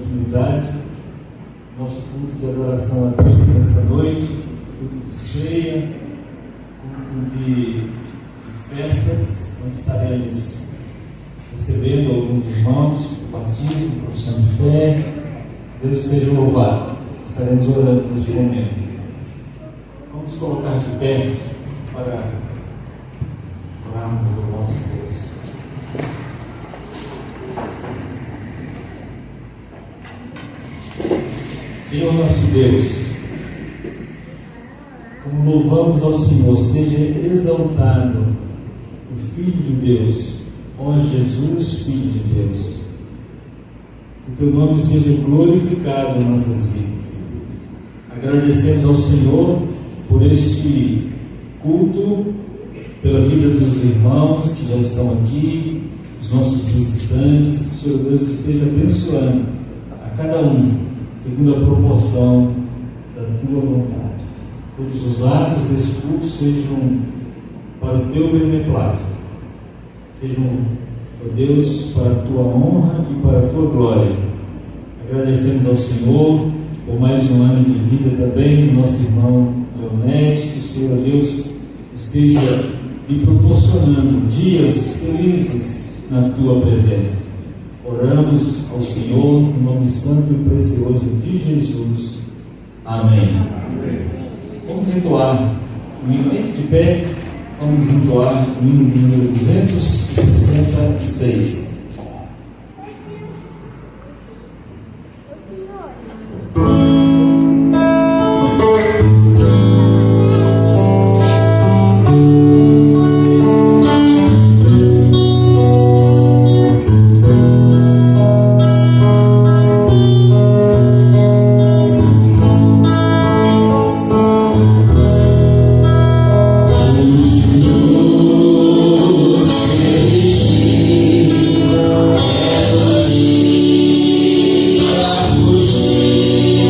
continuidade, nosso culto de adoração a Deus nesta noite, culto de ceia, culto de festas, onde estaremos recebendo alguns irmãos, batismo, profissão de fé. Deus seja louvado. Estaremos orando neste momento. Vamos colocar de pé para orarmos ao nosso Deus. Senhor nosso Deus, como louvamos ao Senhor, seja exaltado o Filho de Deus, ó Jesus, Filho de Deus. Que o Teu nome seja glorificado em nossas vidas. Agradecemos ao Senhor por este culto, pela vida dos irmãos que já estão aqui, os nossos visitantes, que o Senhor Deus esteja abençoando a cada um, segundo a proporção da Tua vontade. Todos os atos desse culto sejam para o Teu beneplácito, sejam, ó Deus, para a Tua honra e para a Tua glória. Agradecemos ao Senhor por mais um ano de vida também do nosso irmão Leonete, que o Senhor, Deus, esteja lhe proporcionando dias felizes na Tua presença. Oramos ao Senhor no nome santo e precioso de Jesus. Amém. Vamos entoar o hino de pé. Vamos entoar o hino número 266. Fugir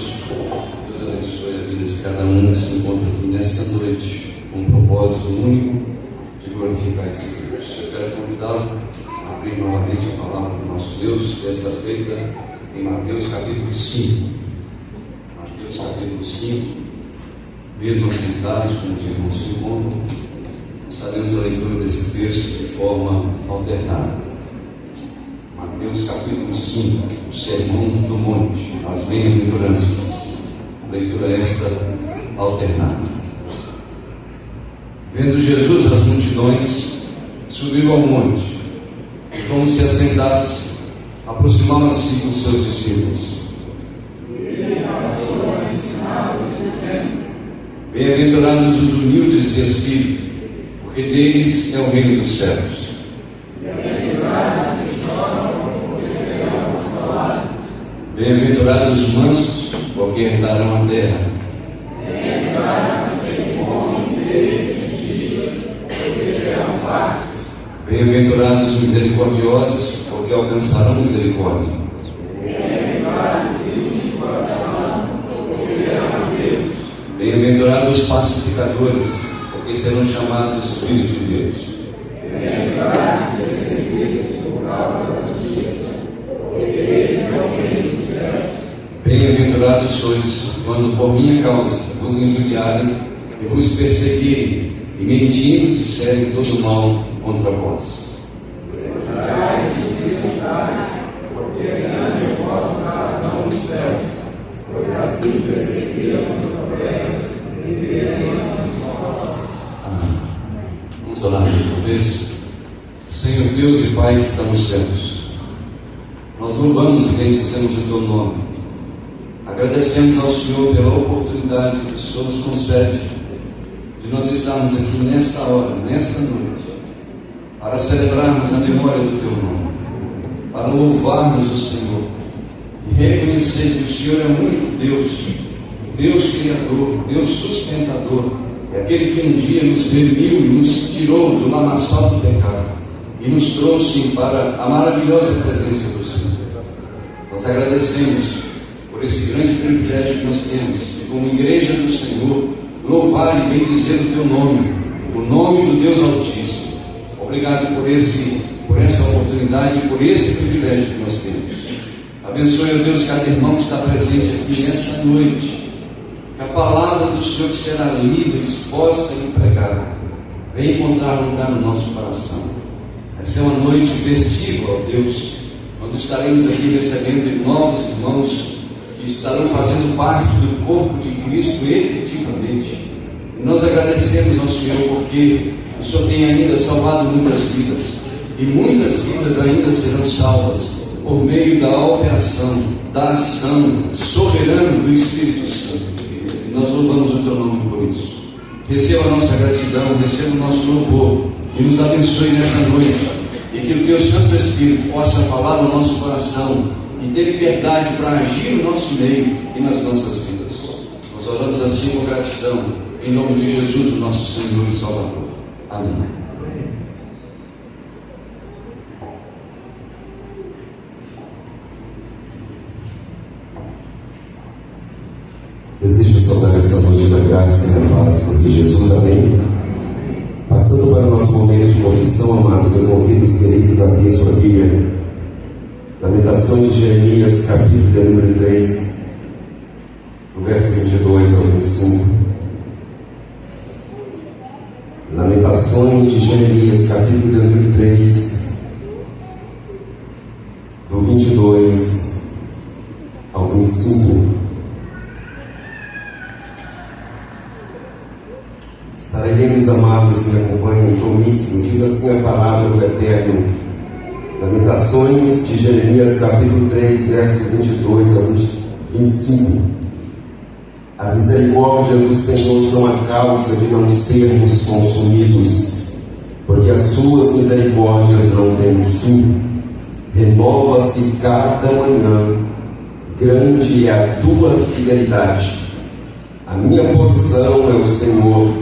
Deus abençoe a vida de cada um que se encontra aqui nesta noite, com um propósito único de glorificar esse Deus. Eu quero convidá-lo a abrir novamente a palavra do nosso Deus, desta feita em Mateus capítulo 5. Mateus capítulo 5, mesmo assentados, como os irmãos se encontram, nós faremos a leitura desse texto de forma alternada. Mateus capítulo 5, o Sermão do Monte, as bem-aventuranças. Leitura esta alternada. Vendo Jesus as multidões, subiu ao monte, e como se assentasse, aproximavam-se os seus discípulos. Bem-aventurados os humildes de espírito, porque deles é o reino dos céus. Bem-aventurados os mansos, porque herdarão a terra. Bem-aventurados os misericordiosos, porque alcançarão misericórdia. Bem-aventurados os pacificadores, porque serão chamados filhos de Deus. Bem-aventurados os perseguidos por causa da justiça, porque eles é o reino dos céus. Bem-aventurados sois, quando por minha causa vos injuriarem e vos perseguirem, e mentindo disserem todo mal contra vós. Porque grande é o vosso galardão nos céus, pois assim perseguiram os profetas e viveram. Vamos orar por vez. Senhor Deus e Pai que está nos céus, nós louvamos e bendizemos o Teu nome. Agradecemos ao Senhor pela oportunidade que o Senhor nos concede de nós estarmos aqui nesta hora, nesta noite, para celebrarmos a memória do Teu nome, para louvarmos o Senhor e reconhecer que o Senhor é o único Deus, Deus Criador, Deus sustentador, é aquele que um dia nos redimiu e nos tirou do lamaçal do pecado e nos trouxe para a maravilhosa presença do Senhor. Nós agradecemos por esse grande privilégio que nós temos de, como igreja do Senhor, louvar e bendizer o Teu nome, o nome do Deus Altíssimo. Obrigado por essa oportunidade e por esse privilégio que nós temos. Abençoe, ó Deus, cada irmão que está presente aqui nesta noite, que a palavra do Senhor que será lida, exposta e pregada venha encontrar lugar no nosso coração. Essa é uma noite festiva, ó Deus, quando estaremos aqui recebendo novos irmãos que estarão fazendo parte do corpo de Cristo efetivamente. E nós agradecemos ao Senhor porque o Senhor tem ainda salvado muitas vidas, e muitas vidas ainda serão salvas por meio da operação, da ação soberana do Espírito Santo. E nós louvamos o Teu nome por isso. Receba a nossa gratidão, receba o nosso louvor e nos abençoe nessa noite, e que o Teu Santo Espírito possa falar no nosso coração e ter liberdade para agir no nosso meio e nas nossas vidas. Nós oramos assim com gratidão, em nome de Jesus, o nosso Senhor e Salvador. Amém. Desejo saudar esta noite da graça e da paz de Jesus. Amém. Passando para o nosso momento de confissão, amados, eu convido os queridos a abrir sua Bíblia. Lamentações de Jeremias, capítulo de número 3, do verso 22 ao 25. Lamentações de Jeremias, capítulo de número 3, do 22 ao 25. Estarei lendo, os amados que me acompanham, promíssimo, diz assim a palavra do Eterno. Lamentações de Jeremias, capítulo 3, versos 22 ao 25. As misericórdias do Senhor são a causa de não sermos consumidos, porque as suas misericórdias não têm fim. Renova-se cada manhã, grande é a tua fidelidade. A minha porção é o Senhor,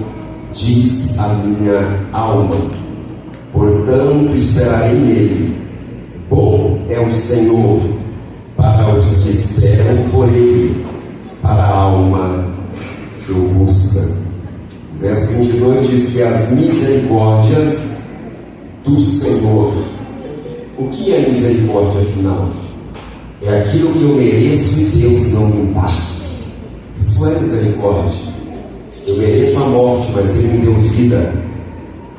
diz a minha alma. Portanto esperarei nele. Bom é o Senhor para os que esperam por ele. 22 diz que as misericórdias do Senhor. O que é misericórdia, afinal? É aquilo que eu mereço e Deus não me dá. Isso é misericórdia. Eu mereço a morte, mas Ele me deu vida.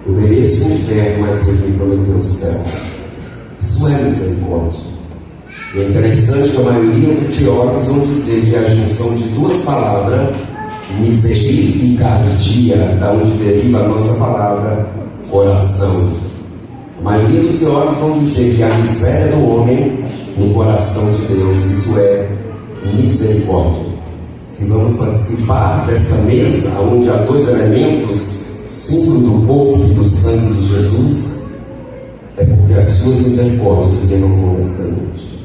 Eu mereço o inferno, mas Ele me prometeu o céu. Isso é misericórdia. E é interessante que a maioria dos teólogos vão dizer que é a junção de duas palavras, misericardia, da onde deriva a nossa palavra coração. A maioria dos teólogos vão dizer que a miséria do homem no coração de Deus, isso é misericórdia. Se vamos participar desta mesa, onde há dois elementos, símbolo do corpo e do sangue de Jesus, é porque as suas misericórdias se renovam nesta noite.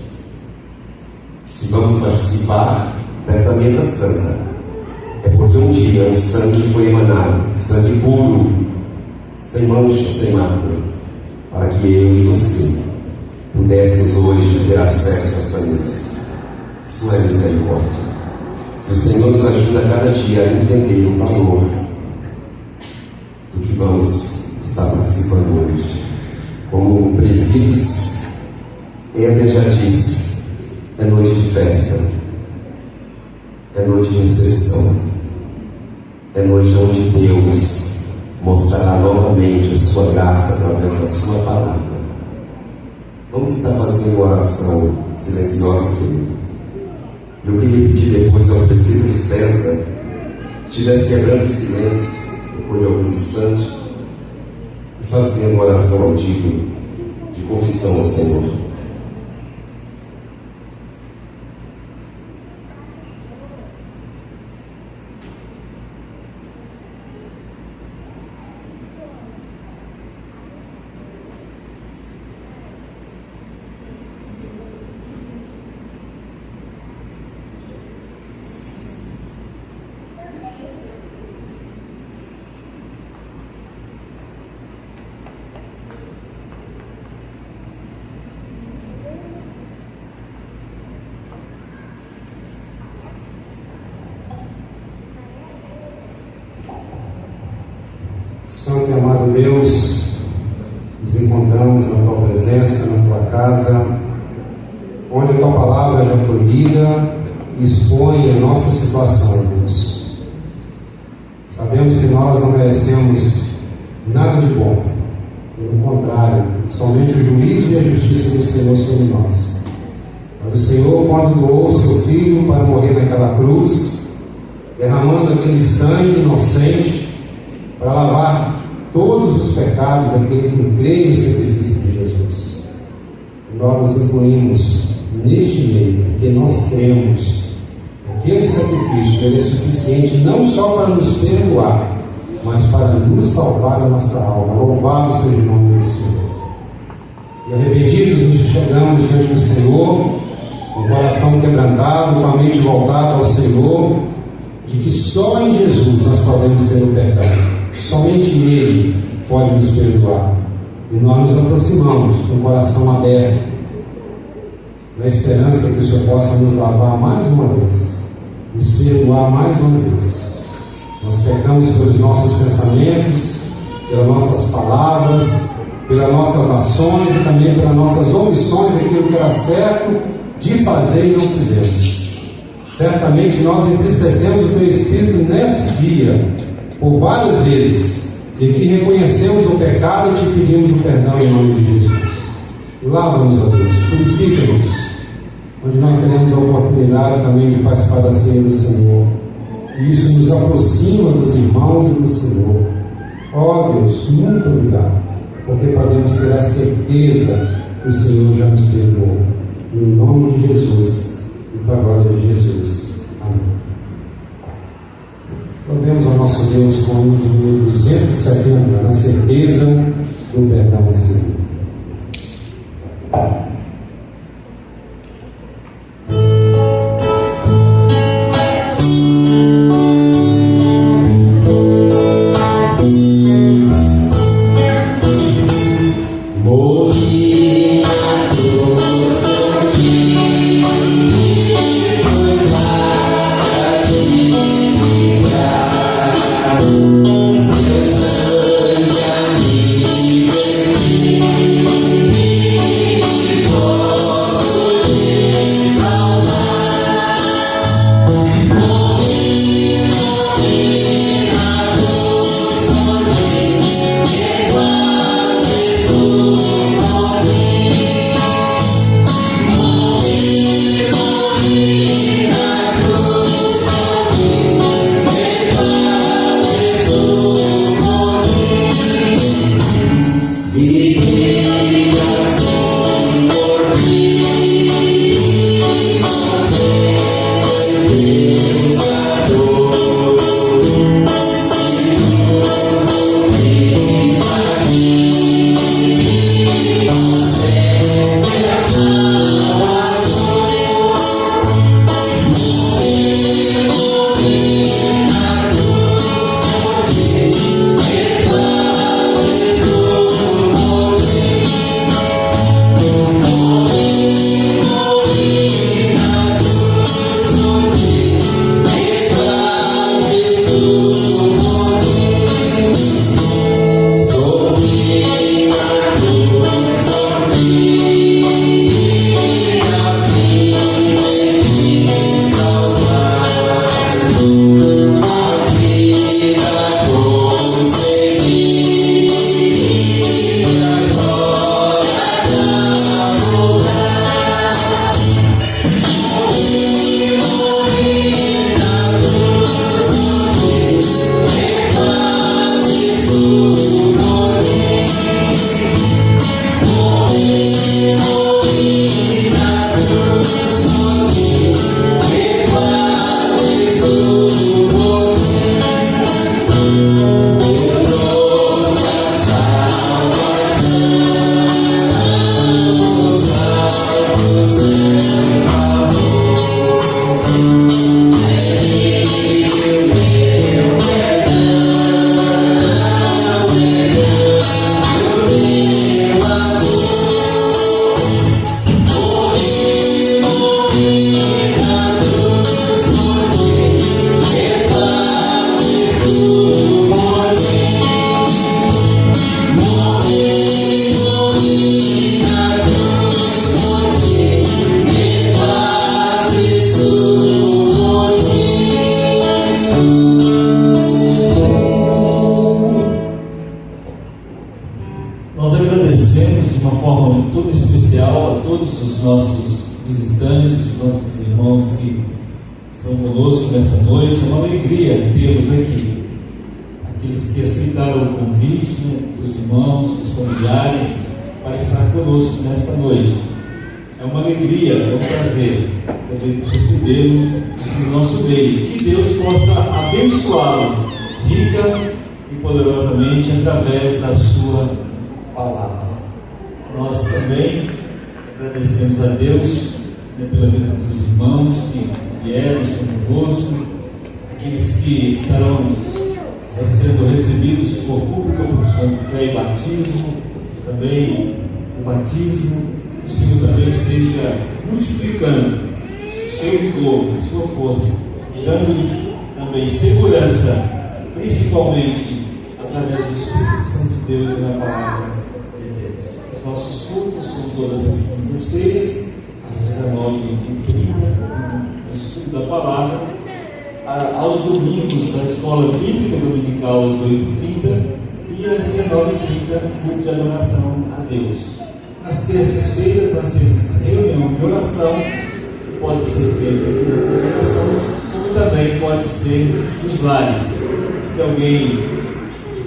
Se vamos participar dessa mesa santa, é porque um dia um sangue foi emanado, sangue puro, sem mancha, sem mácula, para que eu e você pudéssemos hoje ter acesso a essa mesa. Isso é misericórdia. Que o Senhor nos ajude a cada dia a entender o valor do que vamos estar participando hoje. Como o presbítero Éder já disse, é noite de festa, é noite de recepção, é noite onde Deus mostrará novamente a sua graça através da sua palavra. Vamos estar fazendo uma oração silenciosa, querido. Eu queria pedir depois ao presbítero César que estivesse quebrando o silêncio depois de alguns instantes e fazendo uma oração audível de confissão ao Senhor. Santo e amado Deus, nos encontramos na Tua presença, na Tua casa, onde a Tua palavra já foi lida e expõe a nossa situação, Deus. Sabemos que nós não merecemos nada de bom, pelo contrário, somente o juízo e a justiça do Senhor sobre nós. Mas o Senhor, quando doou o Seu Filho para morrer naquela cruz, derramando aquele sangue inocente, para lavar todos os pecados daquele que crê no sacrifício de Jesus. E nós nos incluímos neste meio, porque nós cremos que aquele sacrifício ele é suficiente não só para nos perdoar, mas para nos salvar a nossa alma. Louvado seja o nome do Senhor. E arrependidos nos chegamos diante do Senhor, com o coração quebrantado, com a mente voltada ao Senhor, de que só em Jesus nós podemos ter o perdão. Somente Ele pode nos perdoar. E nós nos aproximamos com o coração aberto, na esperança que o Senhor possa nos lavar mais uma vez, nos perdoar mais uma vez. Nós pecamos pelos nossos pensamentos, pelas nossas palavras, pelas nossas ações e também pelas nossas omissões daquilo que era certo de fazer e não fizemos. Certamente nós entristecemos o Teu Espírito nesse dia, por várias vezes, em que reconhecemos o pecado e Te pedimos o perdão em nome de Jesus. Lava-nos, ó Deus, purifica-nos, onde nós teremos a oportunidade também de participar da ceia do Senhor. E isso nos aproxima dos irmãos e do Senhor. Ó Deus, muito obrigado, porque podemos ter a certeza que o Senhor já nos perdoou. Em nome de Jesus e para a glória de Jesus. Amém. Louvemos ao nosso Deus com o número 270, na certeza do perdão do Senhor. Morri nessa noite. É uma alegria tê-los aqui. Aqueles que aceitaram o convite, né, dos irmãos, dos familiares, para estar conosco nesta noite. É uma alegria, é um prazer poder recebê-lo no nosso meio. Que Deus possa abençoá-lo rica e poderosamente através da sua palavra. Nós também agradecemos a Deus, né, pela vida dos irmãos que vieram, estão conosco, aqueles que estarão sendo recebidos por pública profissão de fé e batismo, também o batismo. O Senhor também esteja multiplicando o seu vigor, a sua força, dando também segurança, principalmente através do Espírito Santo de Deus e na palavra de Deus. Os nossos cultos são todas as quintas-feiras, às 19h30, no estudo da palavra, aos domingos, da escola bíblica dominical, às 8h30, e às 19h30, culto de adoração a Deus. Nas terças-feiras nós temos reunião de oração, que pode ser feita aqui na congregação, como também pode ser nos lares. Se alguém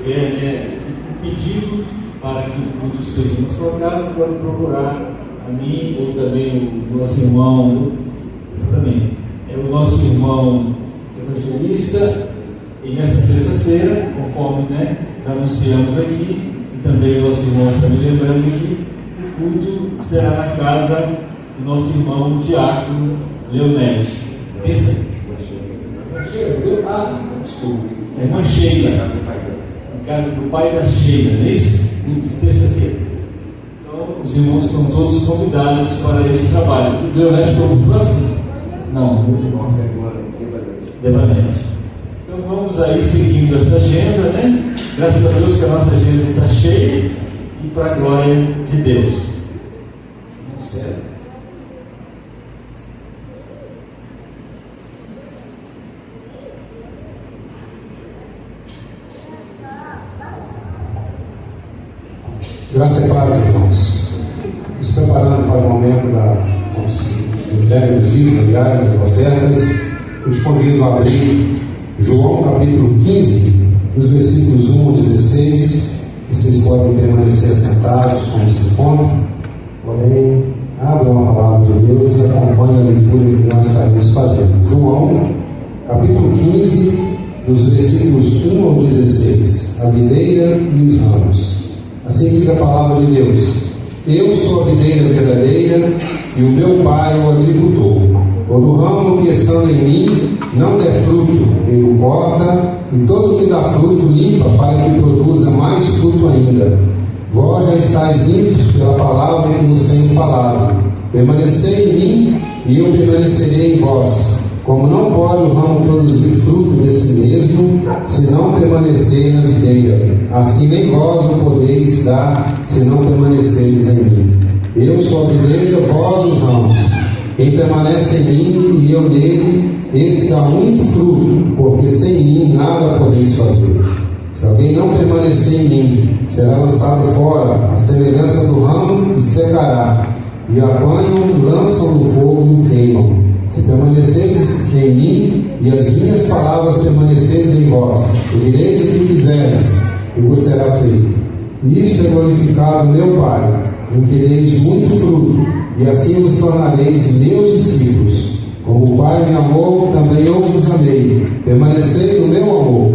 tiver um pedido para que o culto seja na sua casa, pode procurar a mim ou também o nosso irmão, exatamente, é o nosso irmão evangelista, e nessa terça-feira, conforme já anunciamos aqui, e também o nosso irmão está me lembrando que o culto será na casa do nosso irmão Diácono Leonete. Pensa. É irmã Sheila, na casa do pai da Sheila, não é isso? Terça-feira. Então, os irmãos estão todos convidados para esse trabalho. O Leonete foi o próximo? Não, o irmão foi agora, Devanete. Então vamos aí seguindo essa agenda, né? Graças a Deus que a nossa agenda está cheia e para a glória de Deus. Certo? Graças e paz, irmãos. Nos preparando para o momento da entrega dos dízimos diários, das ofertas, eu te convido a abrir João capítulo 15, nos versículos 1 ao 16. Vocês podem permanecer sentados como se encontram, porém, abram a palavra de Deus e acompanhem a leitura que nós estaremos fazendo. João capítulo 15, nos versículos 1 ao 16. A videira e os ramos. Assim diz a palavra de Deus: Eu sou a videira verdadeira e o meu pai é o agricultor. Todo ramo que estando em mim não der fruto, ele o corta, e todo que dá fruto limpa, para que produza mais fruto ainda. Vós já estáis limpos pela palavra que nos tenho falado. Permanecei em mim e eu permanecerei em vós. Como não pode o ramo produzir fruto de si mesmo, se não permanecer na videira, assim nem vós o podeis dar, se não permaneceis em mim. Eu sou a videira, vós os ramos. Quem permanece em mim e eu nele, esse dá muito fruto, porque sem mim nada podeis fazer. Se alguém não permanecer em mim, será lançado fora, à semelhança do ramo, e secará. E apanham, lançam no fogo e o queimam. Se permaneceres em mim e as minhas palavras permanecerem em vós, pedireis o que quiseres e vos será feito. Isto é glorificado meu Pai, em que deis muito fruto, e assim vos tornareis meus discípulos. Como o Pai me amou, também eu vos amei. Permanecei no meu amor.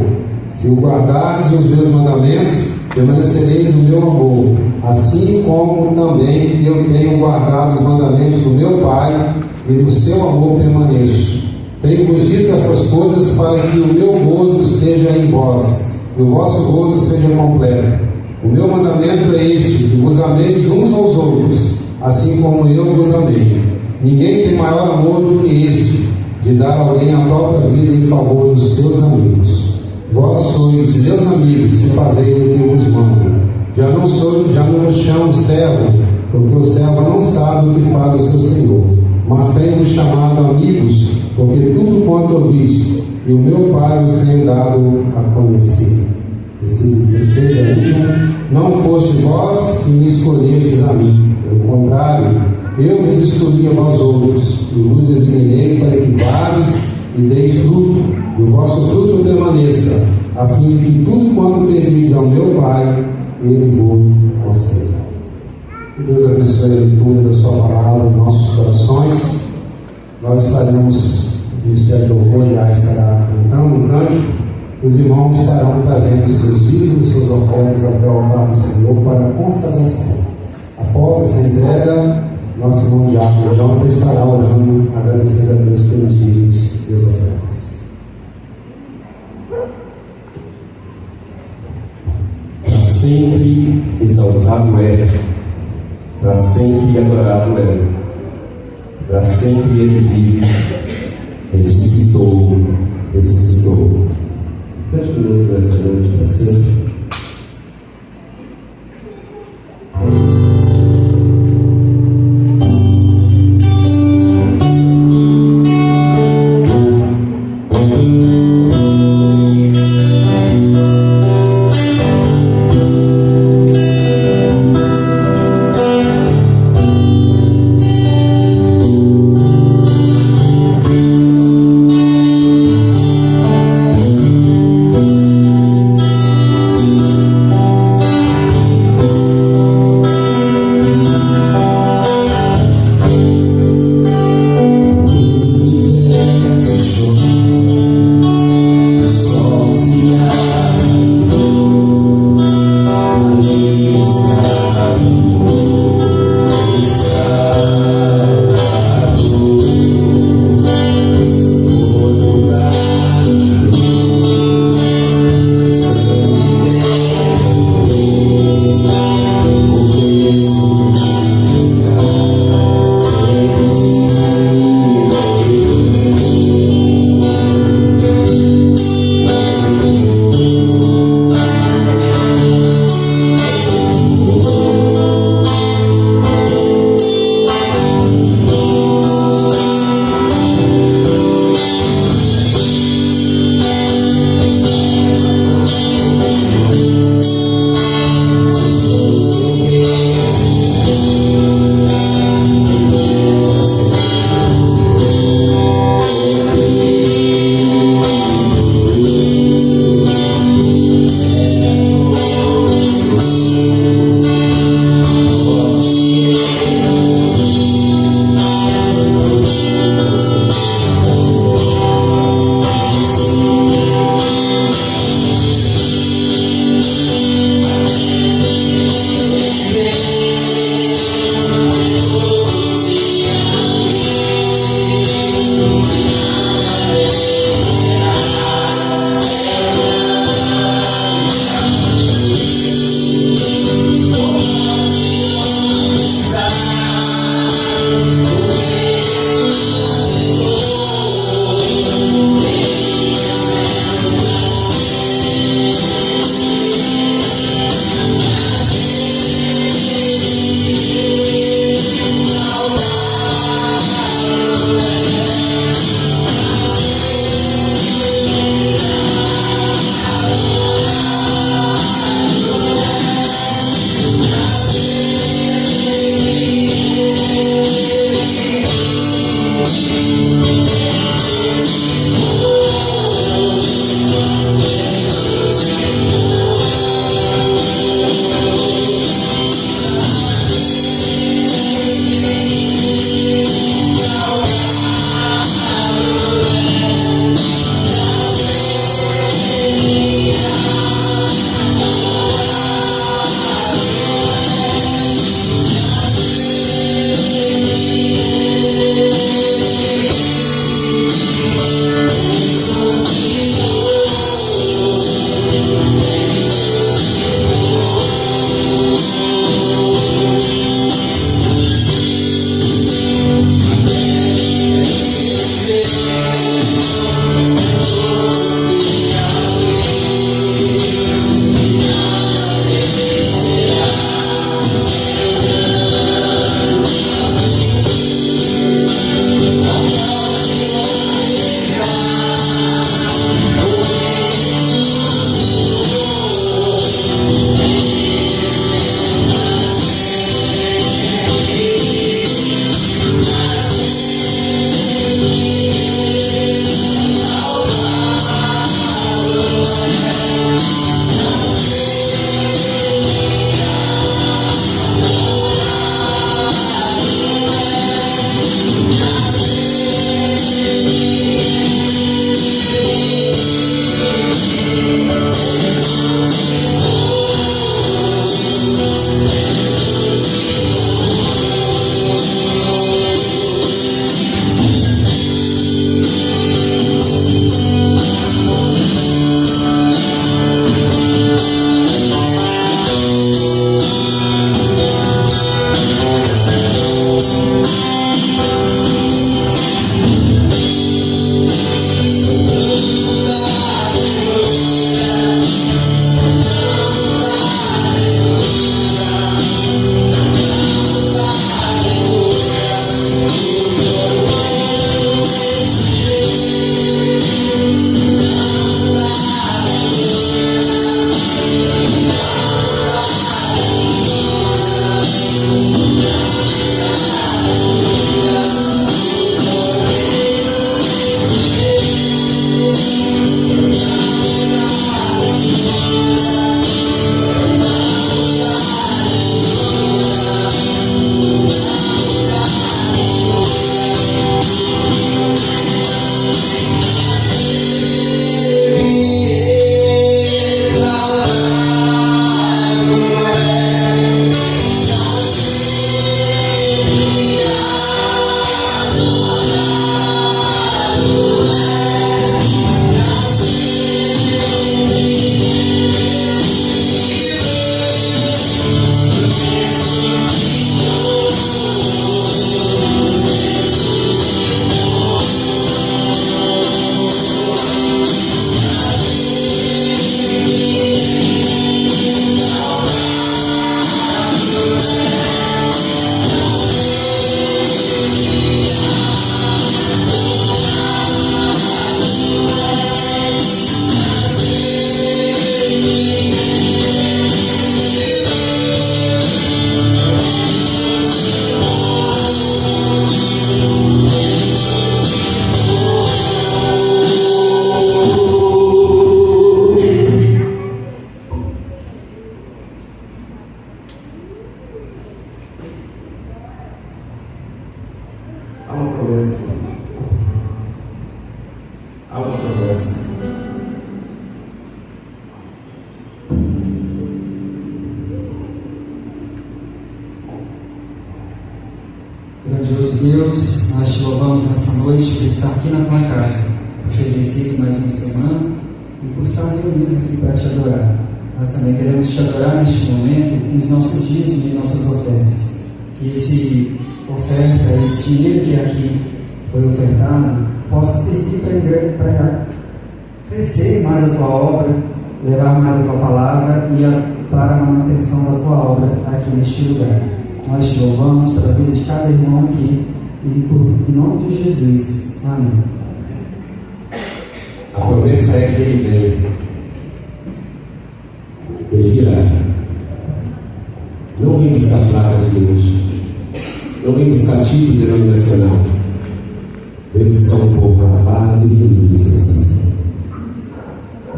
Se o guardares os meus mandamentos, permanecereis no meu amor, assim como também eu tenho guardado os mandamentos do meu Pai, e no seu amor permaneço. Tenho-vos dito essas coisas para que o meu gozo esteja em vós, e o vosso gozo seja completo. O meu mandamento é este, que vos ameis uns aos outros, assim como eu vos amei. Ninguém tem maior amor do que este, de dar a alguém a própria vida em favor dos seus amigos. Vós sois meus amigos, se fazeis o que vos mando. Já não vos chamo servo, porque o servo não sabe o que faz o seu senhor. Mas tenho-vos chamado amigos, porque tudo quanto ouviste, e o meu Pai vos tem dado a conhecer. Versículo 16 é último. Não foste vós que me escolhestes a mim, pelo contrário, eu vos escolhi a vós outros, e vos designei para que vades e deis fruto, e o vosso fruto permaneça, a fim de que tudo quanto pedis ao meu Pai, Ele vos conceda. Que Deus abençoe a leitura da sua palavra em nossos corações. Nós estaremos, o Ministério de Louvor já estará cantando um cântico. Os irmãos estarão trazendo seus dízimos, suas ofertas até o altar do Senhor para consagração. Após essa entrega, nosso irmão diácono Jonathan estará orando, agradecendo a Deus pelos dízimos e as ofertas. Para sempre exaltado é, para sempre adorado é, para sempre Ele vive, ressuscitou, ressuscitou. Pede por Deus para esta noite, para sempre. Maravilhoso Deus, nós te louvamos nessa noite por estar aqui na tua casa, por ter vencido mais uma semana e por estar reunidos aqui para te adorar. Nós também queremos te adorar neste momento, nos nossos dízimos e nossas ofertas. Que esse dinheiro que aqui foi ofertado, possa servir para crescer mais a tua obra, levar mais a tua palavra e para a manutenção da tua obra aqui neste lugar. Nós te louvamos pela vida de cada irmão aqui e em nome de Jesus. Amém. A promessa é que ele vem. Ele virá. Não vem buscar placa de igreja. Não vem buscar título denominacional. Vem buscar um povo lavado e limpo do seu sangue.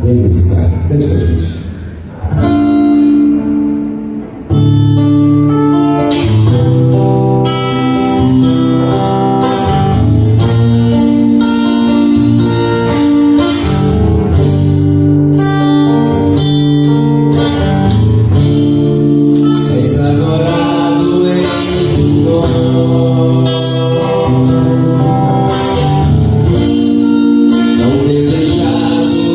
Vem buscar. Cante com a gente. Desejado aqui.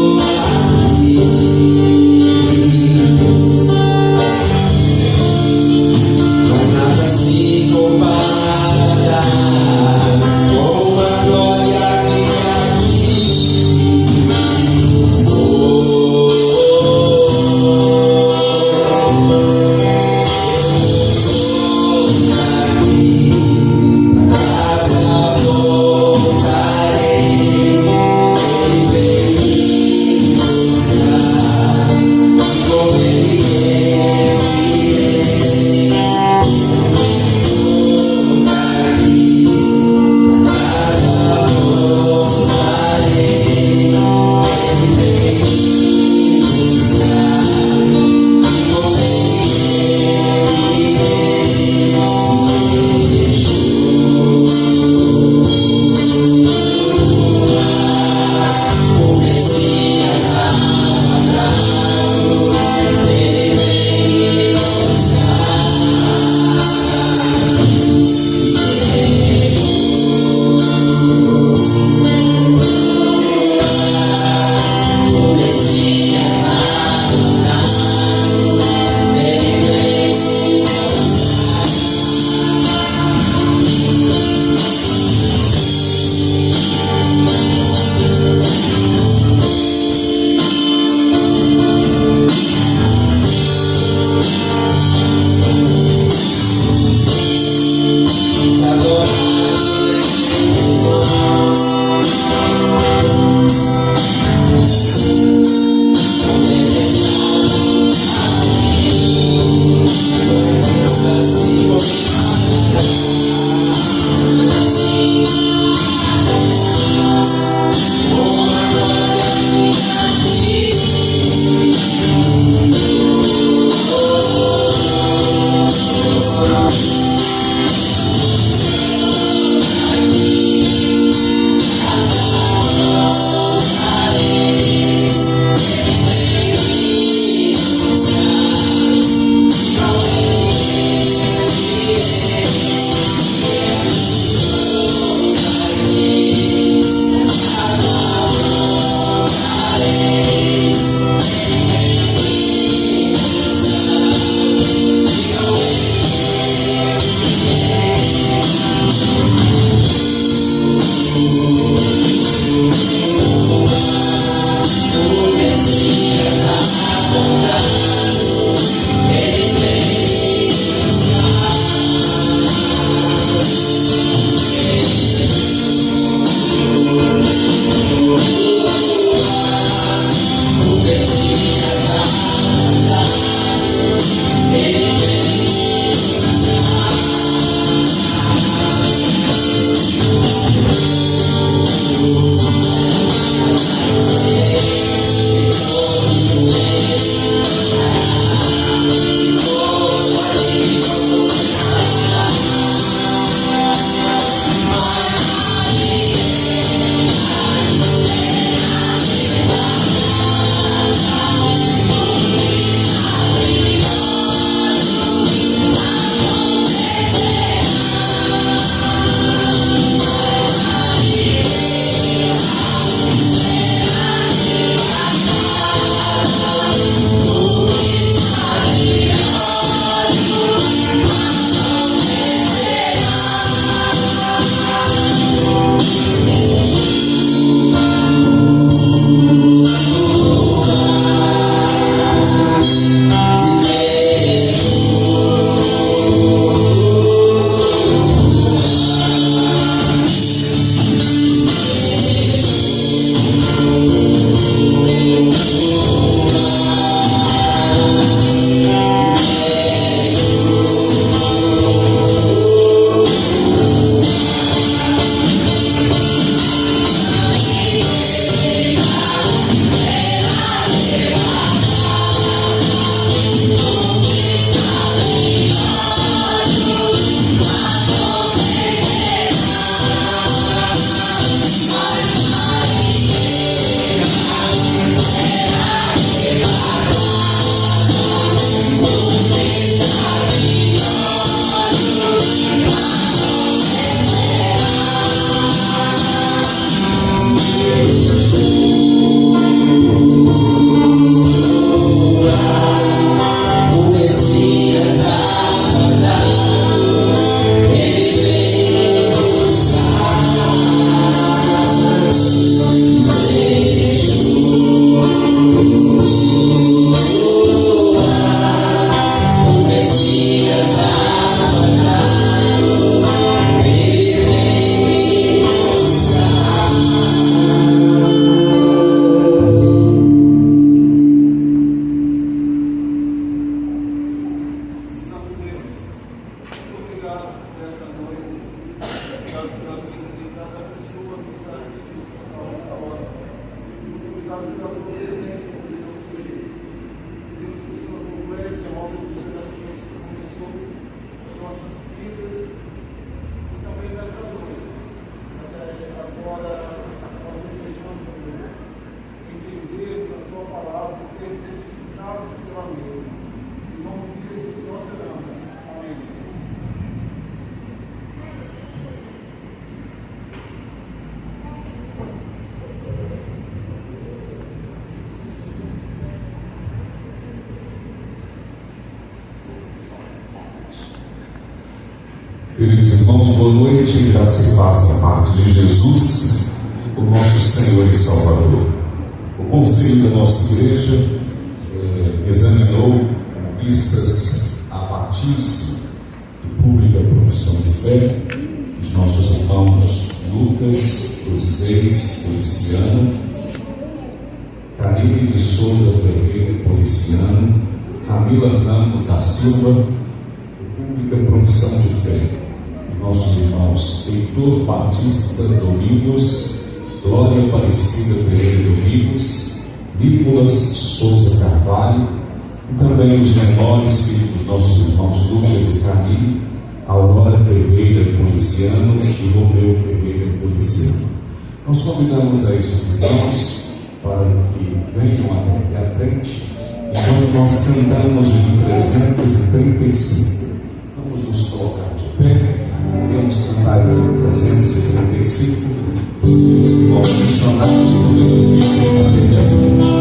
Queridos irmãos, boa noite, graça e paz da parte de Jesus, o nosso Senhor e Salvador. O conselho da nossa igreja examinou com vistas a batismo e pública profissão de fé os nossos irmãos Lucas dos Reis, policiano, Karine de Souza Ferreira, policiano, Camila Ramos da Silva, pública profissão de fé. Nossos irmãos Heitor Batista Domingos, Glória Aparecida Pereira Domingos, Nicolas Souza Carvalho, e também os menores filhos dos nossos irmãos Lucas e Camille, Aurora Ferreira Policiano e Romeu Ferreira Policiano. Nós convidamos a estes irmãos para que venham até aqui à frente, enquanto nós cantamos o 335. Vamos nos colocar de pé. Vamos cantar o 335 e os irmãos missionários podendo vir até a frente.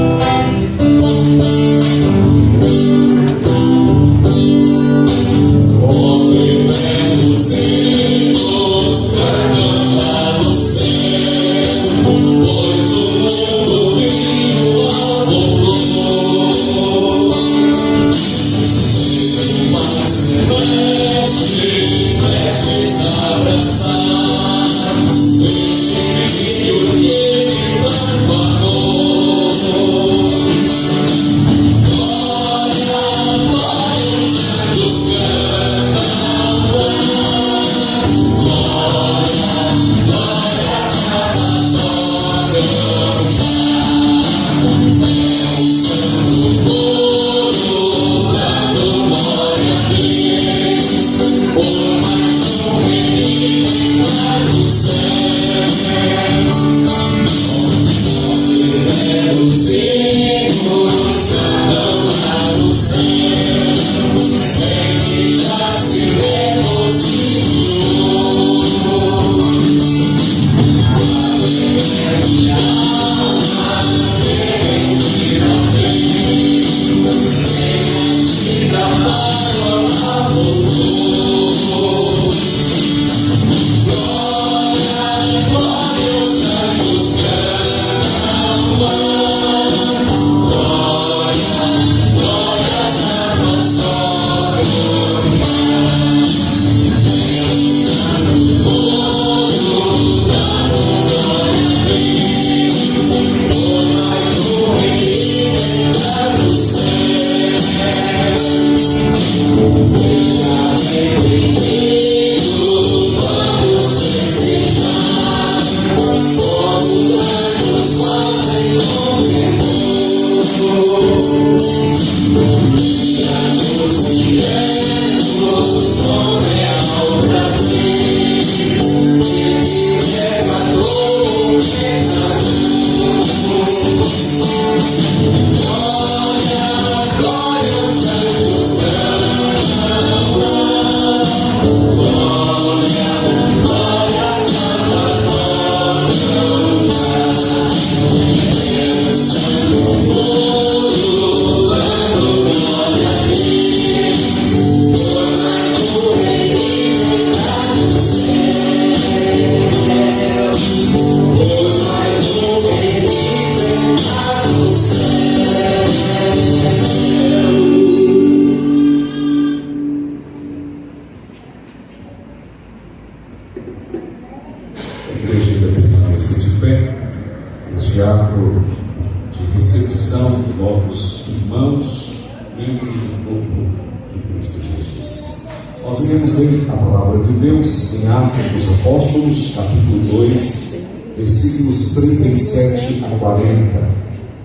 Versículos 37 a 40.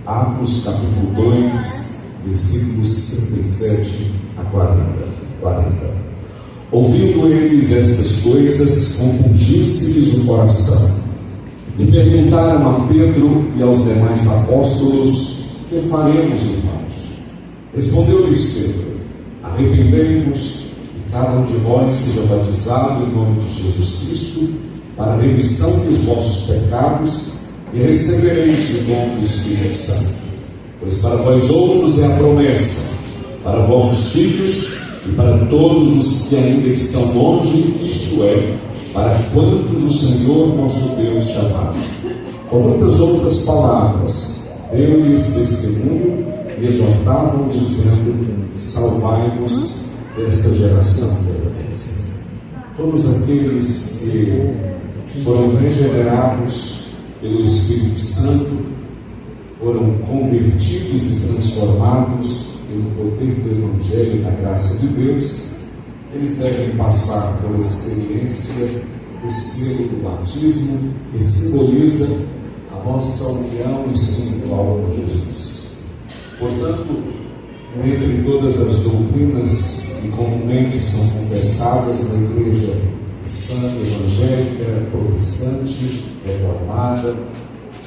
Atos capítulo 2, versículos 37 a 40. Ouvindo eles estas coisas, compungiu-se-lhes o coração. E perguntaram a Pedro e aos demais apóstolos: que faremos, irmãos? Respondeu-lhes Pedro: arrependei-vos, e cada um de vós seja batizado em nome de Jesus Cristo, para a remissão dos vossos pecados, e recebereis o dom do Espírito Santo. Pois para vós outros é a promessa, para vossos filhos, e para todos os que ainda estão longe, isto é, para quantos o Senhor nosso Deus chamar. Com muitas outras palavras, deu-lhes testemunho e exortavam-os, dizendo: salvai-nos desta geração perversa. Todos aqueles que foram regenerados pelo Espírito Santo, foram convertidos e transformados pelo poder do Evangelho e da graça de Deus, eles devem passar pela experiência do selo do batismo, que simboliza a nossa união espiritual com Jesus. Portanto, entre todas as doutrinas que comumente são confessadas na igreja cristã, evangélica, protestante, reformada,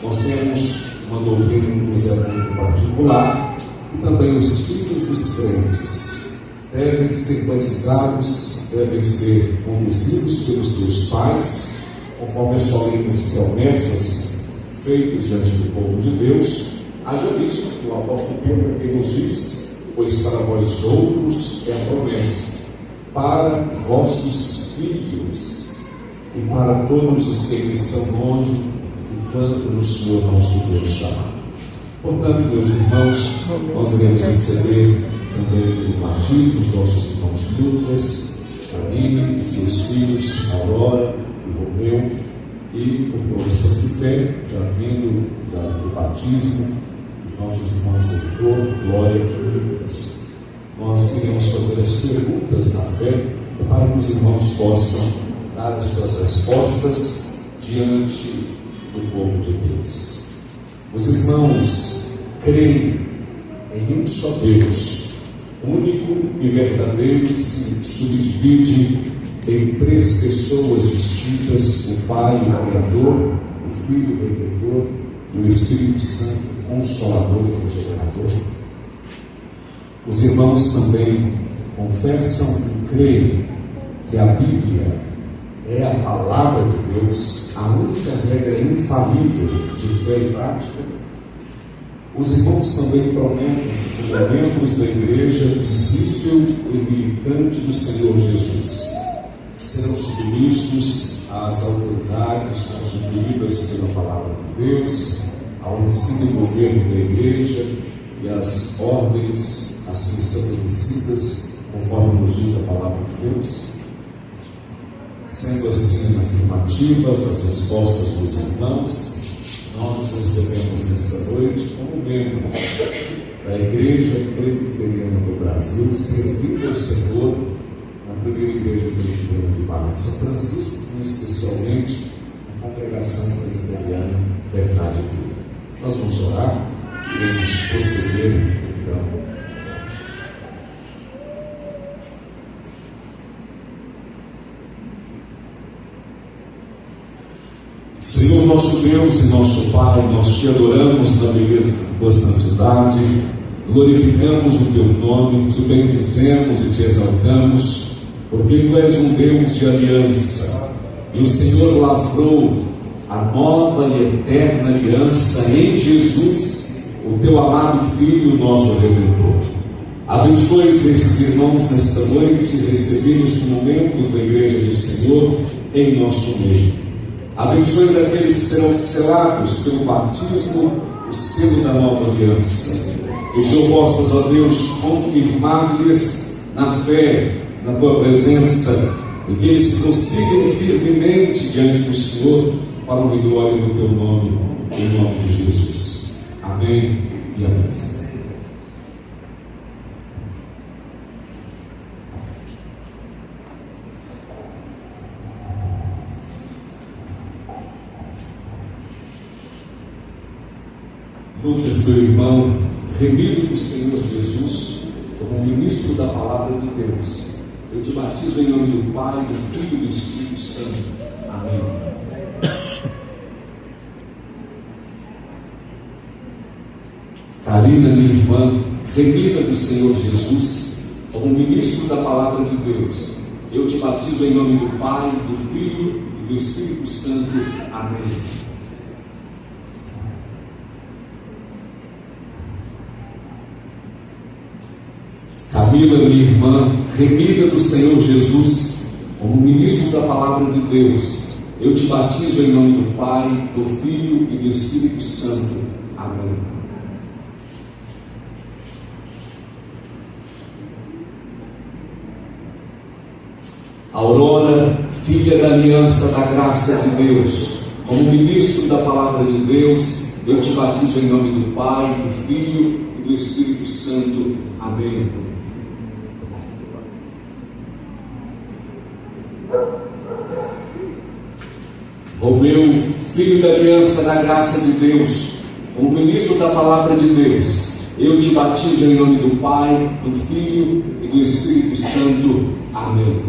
nós temos uma doutrina que nos é muito particular, que também os filhos dos crentes devem ser batizados, devem ser conduzidos pelos seus pais, conforme as solenes promessas feitas diante do povo de Deus. Haja visto que o apóstolo Pedro aqui nos diz: pois para vós outros é a promessa, para vossos filhos e para todos os que estão longe, enquanto o Senhor nosso Deus chamar. Portanto, meus irmãos, nós iremos receber também o batismo dos nossos irmãos Lucas, Karine e seus filhos, Aurora e Romeu, e por profissão de fé, já vindo do batismo, os nossos irmãos Heitor, Glória e Lucas. Nós iremos fazer as perguntas da fé para que os irmãos possam dar as suas respostas diante do povo de Deus. Os irmãos creem em um só Deus, único e verdadeiro, que se subdivide em três pessoas distintas: o Pai, o Criador, o Filho, o Redentor, e o Espírito Santo, Consolador e Regenerador. Os irmãos também confessam e creem que a Bíblia é a palavra de Deus, a única regra infalível de fé e prática. Os irmãos também prometem que, como membros da igreja visível e militante do Senhor Jesus, serão submissos às autoridades constituídas pela palavra de Deus, ao ensino e governo da igreja e às ordens assim estabelecidas, conforme nos diz a palavra de Deus. Sendo assim afirmativas as respostas dos irmãos, nós os recebemos nesta noite como membros da Igreja Presbiteriana do Brasil, servindo ao Senhor na primeira Igreja Presbiteriana de Barra de São Francisco, e especialmente na Congregação Presbiteriana Verdade e Vida. Nós vamos orar e vamos prosseguir então. Senhor nosso Deus e nosso Pai, nós te adoramos na beleza da tua santidade, glorificamos o teu nome, te bendizemos e te exaltamos, porque tu és um Deus de aliança, e o Senhor lavrou a nova e eterna aliança em Jesus, o teu amado Filho, nosso Redentor. Abençoe estes irmãos nesta noite, recebidos como membros da Igreja do Senhor em nosso meio. Abençoe aqueles que serão selados pelo batismo, o selo da nova aliança. Que o Senhor possa, ó Deus, confirmar-lhes na fé, na tua presença, e que eles prossigam firmemente diante do Senhor, para a honra e glória do teu nome, em nome de Jesus. Amém e amém. Lucas, meu irmão, remido do Senhor Jesus, como ministro da palavra de Deus, eu te batizo em nome do Pai, do Filho e do Espírito Santo. Amém. Karina, minha irmã, remida do Senhor Jesus, como ministro da palavra de Deus, eu te batizo em nome do Pai, do Filho e do Espírito Santo. Amém. Camila, minha irmã, remida do Senhor Jesus, como ministro da palavra de Deus, eu te batizo em nome do Pai, do Filho e do Espírito Santo. Amém. Aurora, filha da aliança da graça de Deus, como ministro da palavra de Deus, eu te batizo em nome do Pai, do Filho e do Espírito Santo. Amém. Romeu, filho da aliança da graça de Deus, como ministro da palavra de Deus, eu te batizo em nome do Pai, do Filho e do Espírito Santo. Amém.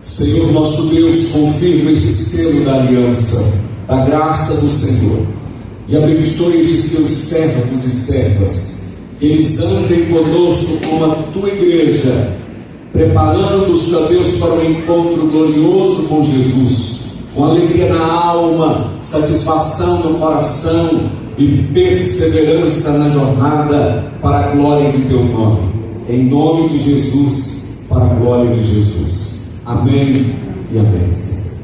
Senhor nosso Deus, confirma este selo da aliança, da graça do Senhor, e abençoe estes teus servos e servas, que eles andem conosco como a tua igreja, preparando-se, ó Deus, para o encontro glorioso com Jesus, com alegria na alma, satisfação no coração e perseverança na jornada para a glória de teu nome. Em nome de Jesus, para a glória de Jesus. Amém e amém, Senhor.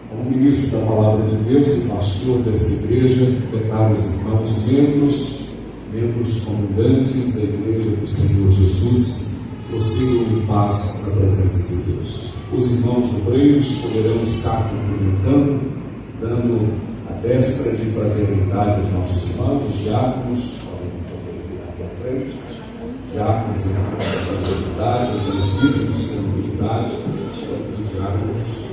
Como ministro da palavra de Deus e pastor desta igreja, declaro os irmãos membros comungantes da igreja do Senhor Jesus, prossigam em paz na presença de Deus. Os irmãos obreiros poderão estar cumprimentando, dando a destra de fraternidade aos nossos irmãos, os diáconos, podem vir aqui à frente, diáconos e irmãos de fraternidade, presbíteros de comunidade, e diáconos.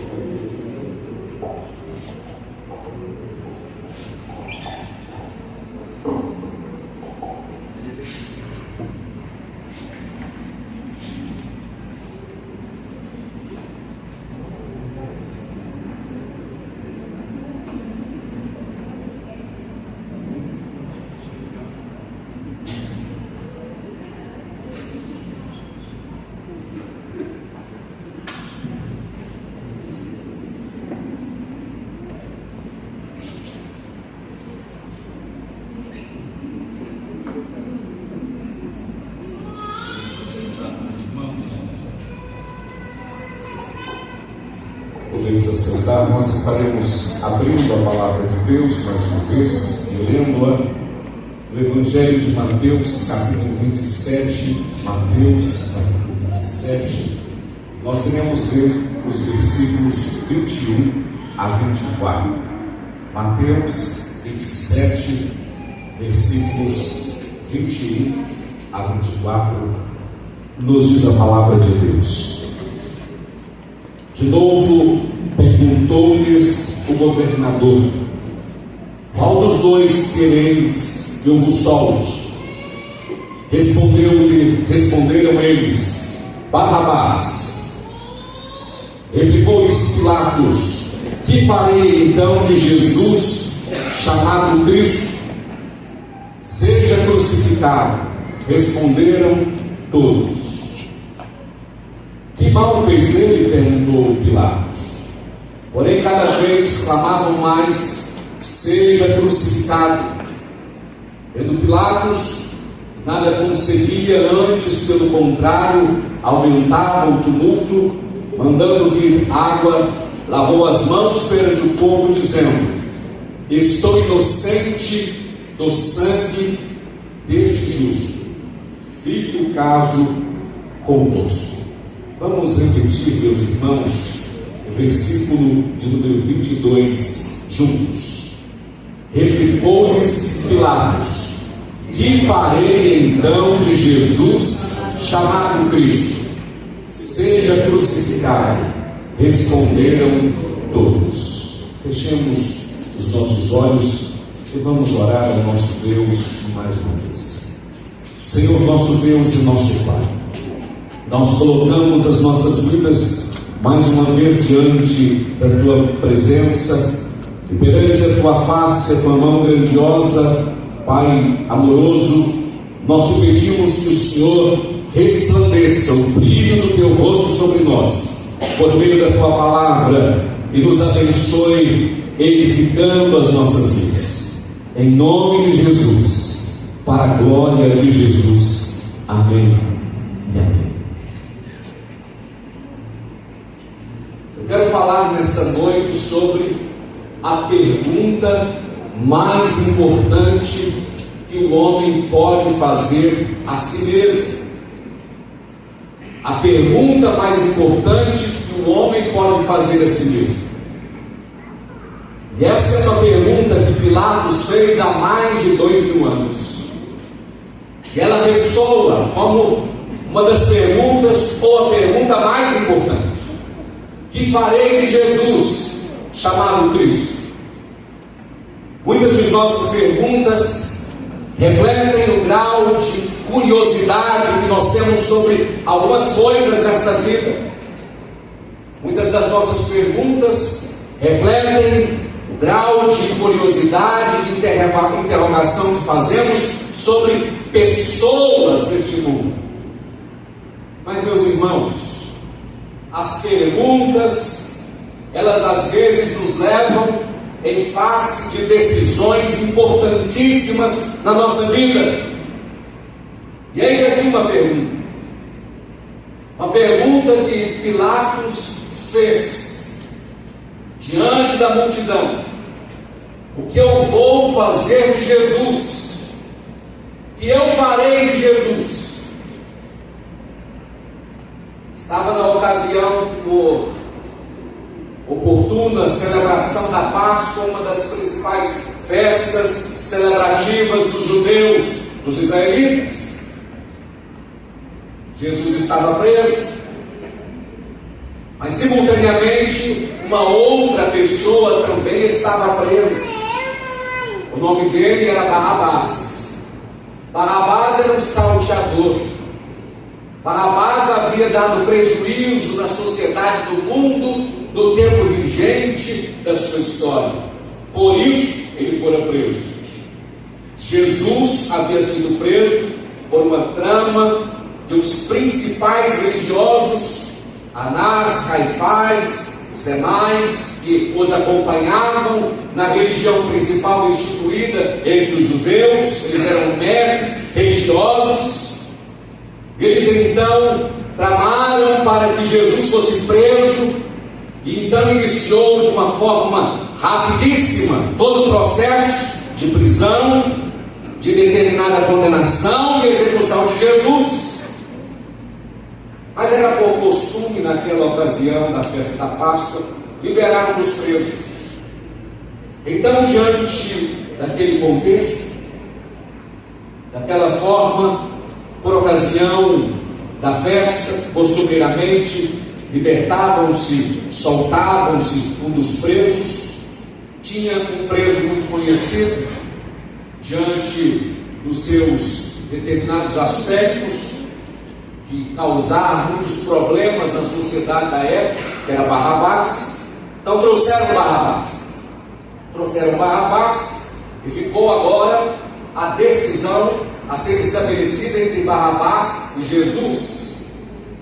Podemos assentar, nós estaremos abrindo a palavra de Deus mais uma vez, e lendo-a no Evangelho de Mateus, capítulo 27, Mateus, capítulo 27, nós iremos ler os versículos 21 a 24. Mateus 27, versículos 21 a 24, nos diz a palavra de Deus. De novo, perguntou-lhes o governador: qual dos dois quereis que eu vos solte? Responderam eles: Barrabás. Replicou-lhes Pilatos: que farei então de Jesus, chamado Cristo? Seja crucificado. Responderam todos. Que mal fez ele? Perguntou Pilatos. Porém, cada vez clamavam mais: seja crucificado. Vendo Pilatos, nada conseguia, antes, pelo contrário, aumentava o tumulto, mandando vir água, lavou as mãos perante o povo, dizendo: estou inocente do sangue deste justo. Fique o caso convosco. Vamos repetir, meus irmãos, o versículo de número 22 juntos. Replicou-lhes Pilatos: que farei então de Jesus, chamado Cristo? Seja crucificado. Responderam todos. Fechemos os nossos olhos e vamos orar ao nosso Deus mais uma vez. Senhor, nosso Deus e nosso Pai, nós colocamos as nossas vidas mais uma vez diante da Tua presença e perante a Tua face, a Tua mão grandiosa, Pai amoroso. Nós te pedimos que o Senhor resplandeça o brilho do Teu rosto sobre nós, por meio da Tua palavra, e nos abençoe, edificando as nossas vidas. Em nome de Jesus. para a glória de Jesus. Amém e amém. Eu quero falar nesta noite sobre a pergunta mais importante que o homem pode fazer a si mesmo. A pergunta mais importante que o homem pode fazer a si mesmo. E essa é uma pergunta que Pilatos fez há mais de 2000 anos. E ela ressoa como uma das perguntas, ou a pergunta mais importante. Que farei de Jesus, chamado Cristo? Muitas de nossas perguntas refletem o grau de curiosidade que nós temos sobre algumas coisas desta vida. Muitas das nossas perguntas refletem o grau de curiosidade, de interrogação que fazemos sobre pessoas deste mundo. Mas, meus irmãos, as perguntas, elas às vezes nos levam em face de decisões importantíssimas na nossa vida. E eis aqui uma pergunta que Pilatos fez diante da multidão: o que eu vou fazer de Jesus? O que eu farei de Jesus? Estava na ocasião por oportuna celebração da Páscoa, uma das principais festas celebrativas dos judeus, dos israelitas. Jesus estava preso, mas simultaneamente uma outra pessoa também estava presa. O nome dele era Barrabás. Barrabás era um salteador. Barrabás havia dado prejuízo na sociedade do mundo do tempo vigente da sua história. Por isso ele fora preso. Jesus havia sido preso por uma trama de os principais religiosos, Anás, Caifás, os demais que os acompanhavam na religião principal instituída entre os judeus. Eles eram mestres religiosos. Eles então tramaram para que Jesus fosse preso, e então iniciou de uma forma rapidíssima todo o processo de prisão, de determinada condenação e execução de Jesus. Mas era por costume, naquela ocasião da festa da Páscoa, liberar os presos. Então, diante daquele contexto, daquela forma, por ocasião da festa, costumeiramente libertavam-se, soltavam-se um dos presos. Tinha um preso muito conhecido, diante dos seus determinados aspectos, de causar muitos problemas na sociedade da época, que era Barrabás. Então trouxeram Barrabás, e ficou agora a decisão a ser estabelecida entre Barrabás e Jesus.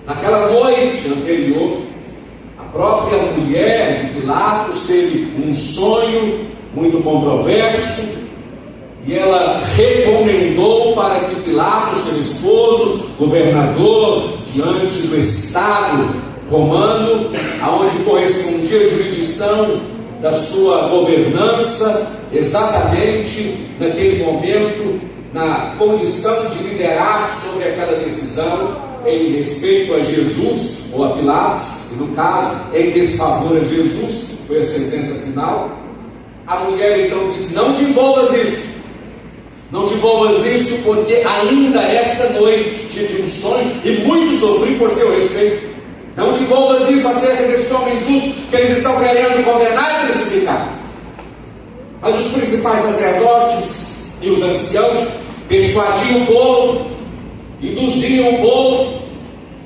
Naquela noite anterior, a própria mulher de Pilatos teve um sonho muito controverso, e ela recomendou para que Pilatos, seu esposo, governador diante do Estado romano, aonde correspondia a jurisdição da sua governança, exatamente naquele momento, na condição de liderar sobre aquela decisão em respeito a Jesus ou a Pilatos, e no caso em desfavor a Jesus, foi a sentença final. A mulher então disse: não te envolvas nisso. Não te envolvas nisso, porque ainda esta noite tive um sonho e muito sofri por seu respeito. Não te envolvas nisso acerca desse homem justo que eles estão querendo condenar e crucificar. Mas os principais sacerdotes e os anciãos persuadiam o povo, induziam o povo,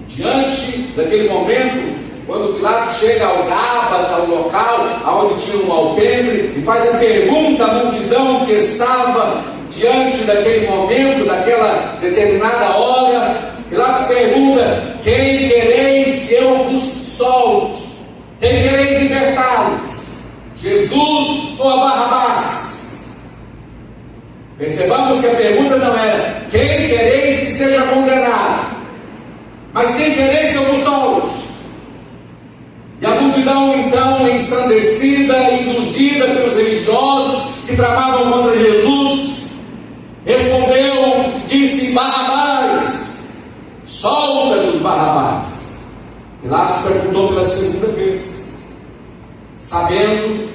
diante daquele momento, quando Pilatos chega ao Gábata, ao local onde tinha um alpendre, e faz a pergunta à multidão que estava diante daquele momento, daquela determinada hora. Pilatos pergunta: quem quereis que eu vos solte? Quem quereis libertá-los? Jesus ou a Barrabás? Percebamos que a pergunta não era: quem quereis que seja condenado? Mas quem quereis que eu vos solte? E a multidão, então, ensandecida, induzida pelos religiosos que tramavam contra Jesus, respondeu, disse: Barrabás, solta-nos Barrabás. Pilatos perguntou pela segunda vez, sabendo,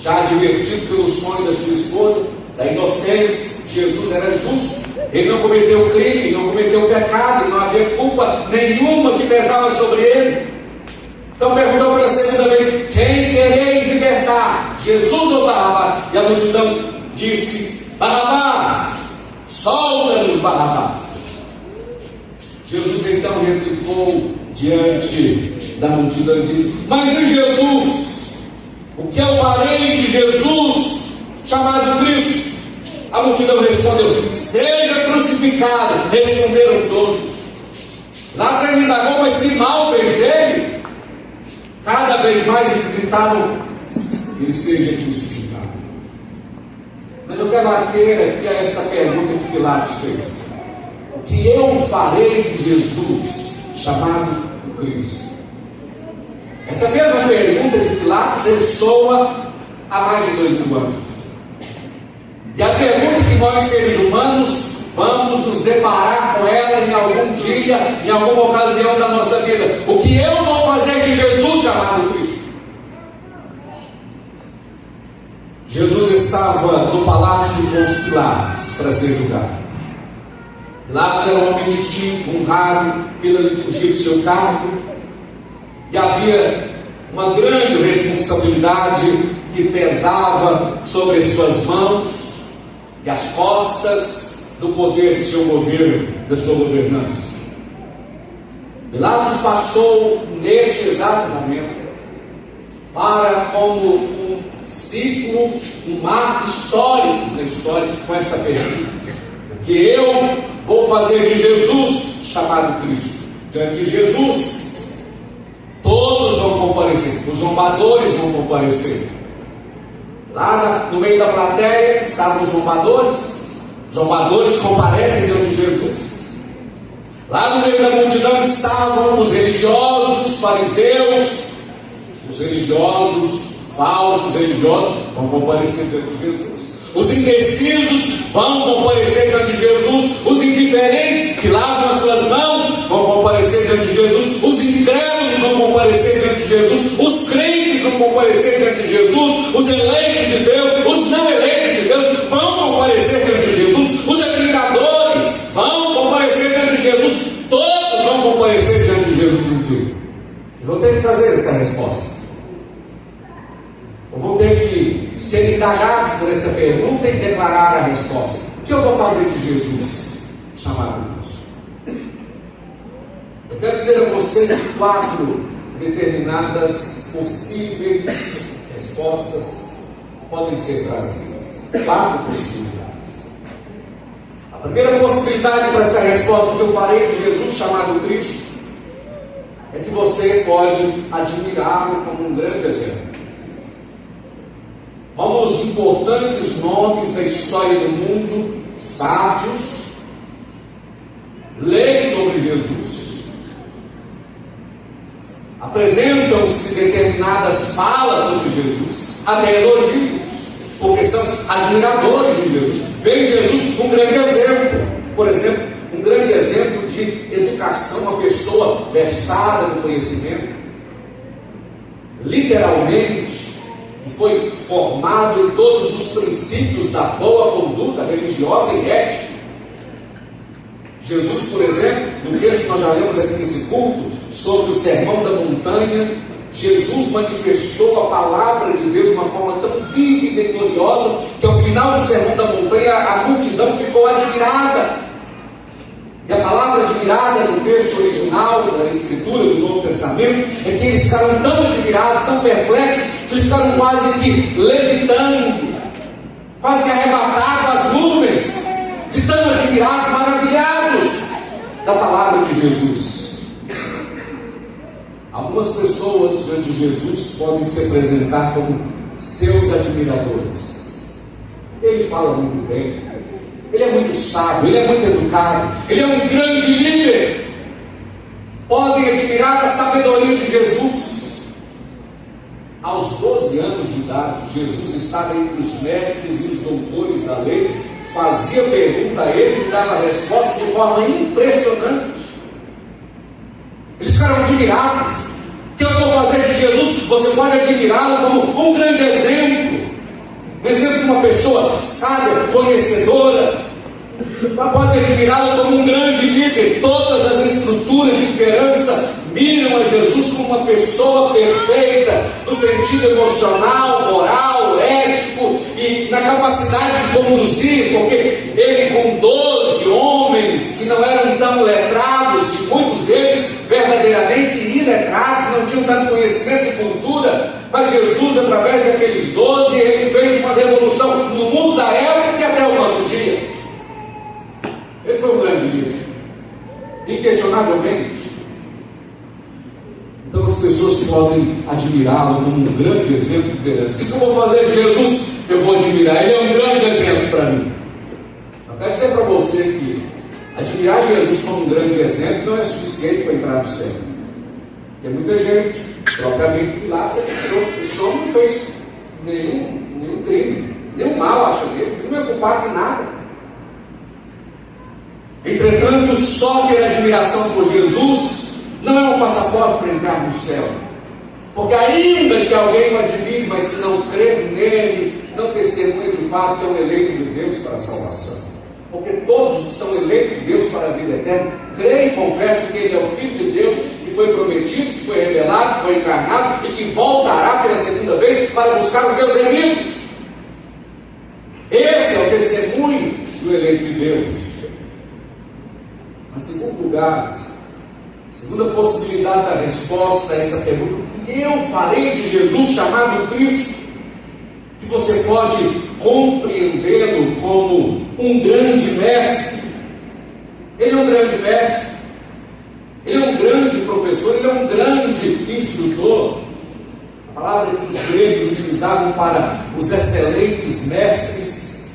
já advertido pelo sonho da sua esposa, da inocência. Jesus era justo, ele não cometeu crime, ele não cometeu pecado, não havia culpa nenhuma que pesava sobre ele. Então perguntou pela segunda vez: quem quereis libertar, Jesus ou Barrabás? E a multidão disse: Barrabás, solta-nos Barrabás. Jesus então replicou diante da multidão e disse: mas e Jesus? O que eu farei de Jesus chamado Cristo? A multidão respondeu: seja crucificado. Responderam todos. Lá ele indagou: mas que mal fez ele? Cada vez mais eles gritavam: ele seja crucificado. Mas eu quero ater aqui a esta pergunta que Pilatos fez: o que eu farei de Jesus chamado Cristo? Esta mesma pergunta de Pilatos ressoa há mais de 2000 anos. E a pergunta que nós, seres humanos, vamos nos deparar com ela em algum dia, em alguma ocasião da nossa vida: o que eu vou fazer de Jesus chamado Cristo? Jesus estava no palácio de Pôncio Pilatos para ser julgado. Pilatos era um homem distinto, honrado pela liturgia do seu cargo, e havia uma grande responsabilidade que pesava sobre as suas mãos e as costas do poder do seu governo, da sua governança. Pilatos passou neste exato momento para, como um ciclo, um marco histórico da história, com esta pergunta: o que eu vou fazer de Jesus chamado Cristo? Diante de Jesus, todos vão comparecer, os zombadores vão comparecer. Lá no meio da plateia estavam os zombadores comparecem diante de Jesus. Lá no meio da multidão estavam os religiosos, os fariseus, os religiosos, falsos religiosos, vão comparecer diante de Jesus. Os indecisos vão comparecer diante de Jesus. Os indiferentes que lavam as suas mãos vão comparecer diante de Jesus. Os incrédulos vão comparecer diante de Jesus. Os crentes vão comparecer diante de Jesus. Os eleitos de Deus, os não eleitos de Deus vão comparecer diante de Jesus. Os admiradores vão comparecer diante de Jesus. Todos vão comparecer diante de Jesus um dia. Eu vou ter que trazer essa resposta. Eu vou ter que ser indagado por esta pergunta e declarar a resposta. O que eu vou fazer de Jesus chamado Cristo? Eu quero dizer a você que 4 determinadas possíveis respostas podem ser trazidas. 4 possibilidades. A primeira possibilidade para esta resposta: que eu farei de Jesus chamado Cristo, é que você pode admirá-lo como um grande exemplo. Vamos aos importantes nomes da história do mundo, sábios, leem sobre Jesus, apresentam-se determinadas falas sobre Jesus, até elogios, porque são admiradores de Jesus, veem Jesus um grande exemplo. Por exemplo, um grande exemplo de educação, uma pessoa versada no conhecimento, literalmente foi formado em todos os princípios da boa conduta religiosa e ética. Jesus, por exemplo, no texto que nós já lemos aqui nesse culto, sobre o Sermão da Montanha, Jesus manifestou a palavra de Deus de uma forma tão vívida e gloriosa, que ao final do Sermão da Montanha a multidão ficou admirada. E a palavra admirada no texto original da Escritura do Novo Testamento é que eles ficaram tão admirados, tão perplexos, que eles ficaram quase que levitando, quase que arrebatados às nuvens, de tão admirados, maravilhados da palavra de Jesus. Algumas pessoas diante de Jesus podem se apresentar como seus admiradores. Ele fala muito bem, ele é muito sábio, ele é muito educado, ele é um grande líder. Podem admirar a sabedoria de Jesus. Aos 12 anos de idade, Jesus estava entre os mestres e os doutores da lei, fazia pergunta a eles e dava resposta de forma impressionante. Eles ficaram admirados. O que eu vou fazer de Jesus? Você pode admirá-lo como um grande exemplo. Um exemplo de uma pessoa sábia, conhecedora. Mas pode admirá-lo como um grande líder. Todas as estruturas de liderança miram a Jesus como uma pessoa perfeita, no sentido emocional, moral, ético e na capacidade de conduzir, porque ele, com 12 homens que não eram tão letrados, e muitos deles verdadeiramente iletrados, que não tinham tanto conhecimento de cultura, mas Jesus, através daqueles 12, ele fez uma revolução no mundo da época e até os nossos dias. Ele foi um grande líder, inquestionavelmente. Então as pessoas podem admirá-lo como um grande exemplo de liderança. O que eu vou fazer de Jesus? Eu vou admirar, ele é um grande exemplo para mim. Eu quero dizer para você que admirar Jesus como um grande exemplo não é suficiente para entrar no céu. Tem muita gente, propriamente Pilatos, esse homem não fez nenhum crime, nenhum mal, acha dele, ele não é culpado de nada. Entretanto, só ter admiração por Jesus não é um passaporte para entrar no céu, porque ainda que alguém o admire, mas se não crer nele, não testemunha de fato que é um eleito de Deus para a salvação, porque todos os que são eleitos de Deus para a vida eterna creem e confessam que ele é o Filho de Deus, que foi prometido, que foi revelado, que foi encarnado e que voltará pela segunda vez para buscar os seus inimigos. Esse é o testemunho do eleito de Deus. Em segundo lugar, segunda possibilidade da resposta a esta pergunta: o que eu farei de Jesus chamado Cristo? Que você pode compreendê-lo como um grande mestre. Ele é um grande mestre, ele é um grande professor, ele é um grande instrutor. A palavra que os gregos utilizavam para os excelentes mestres,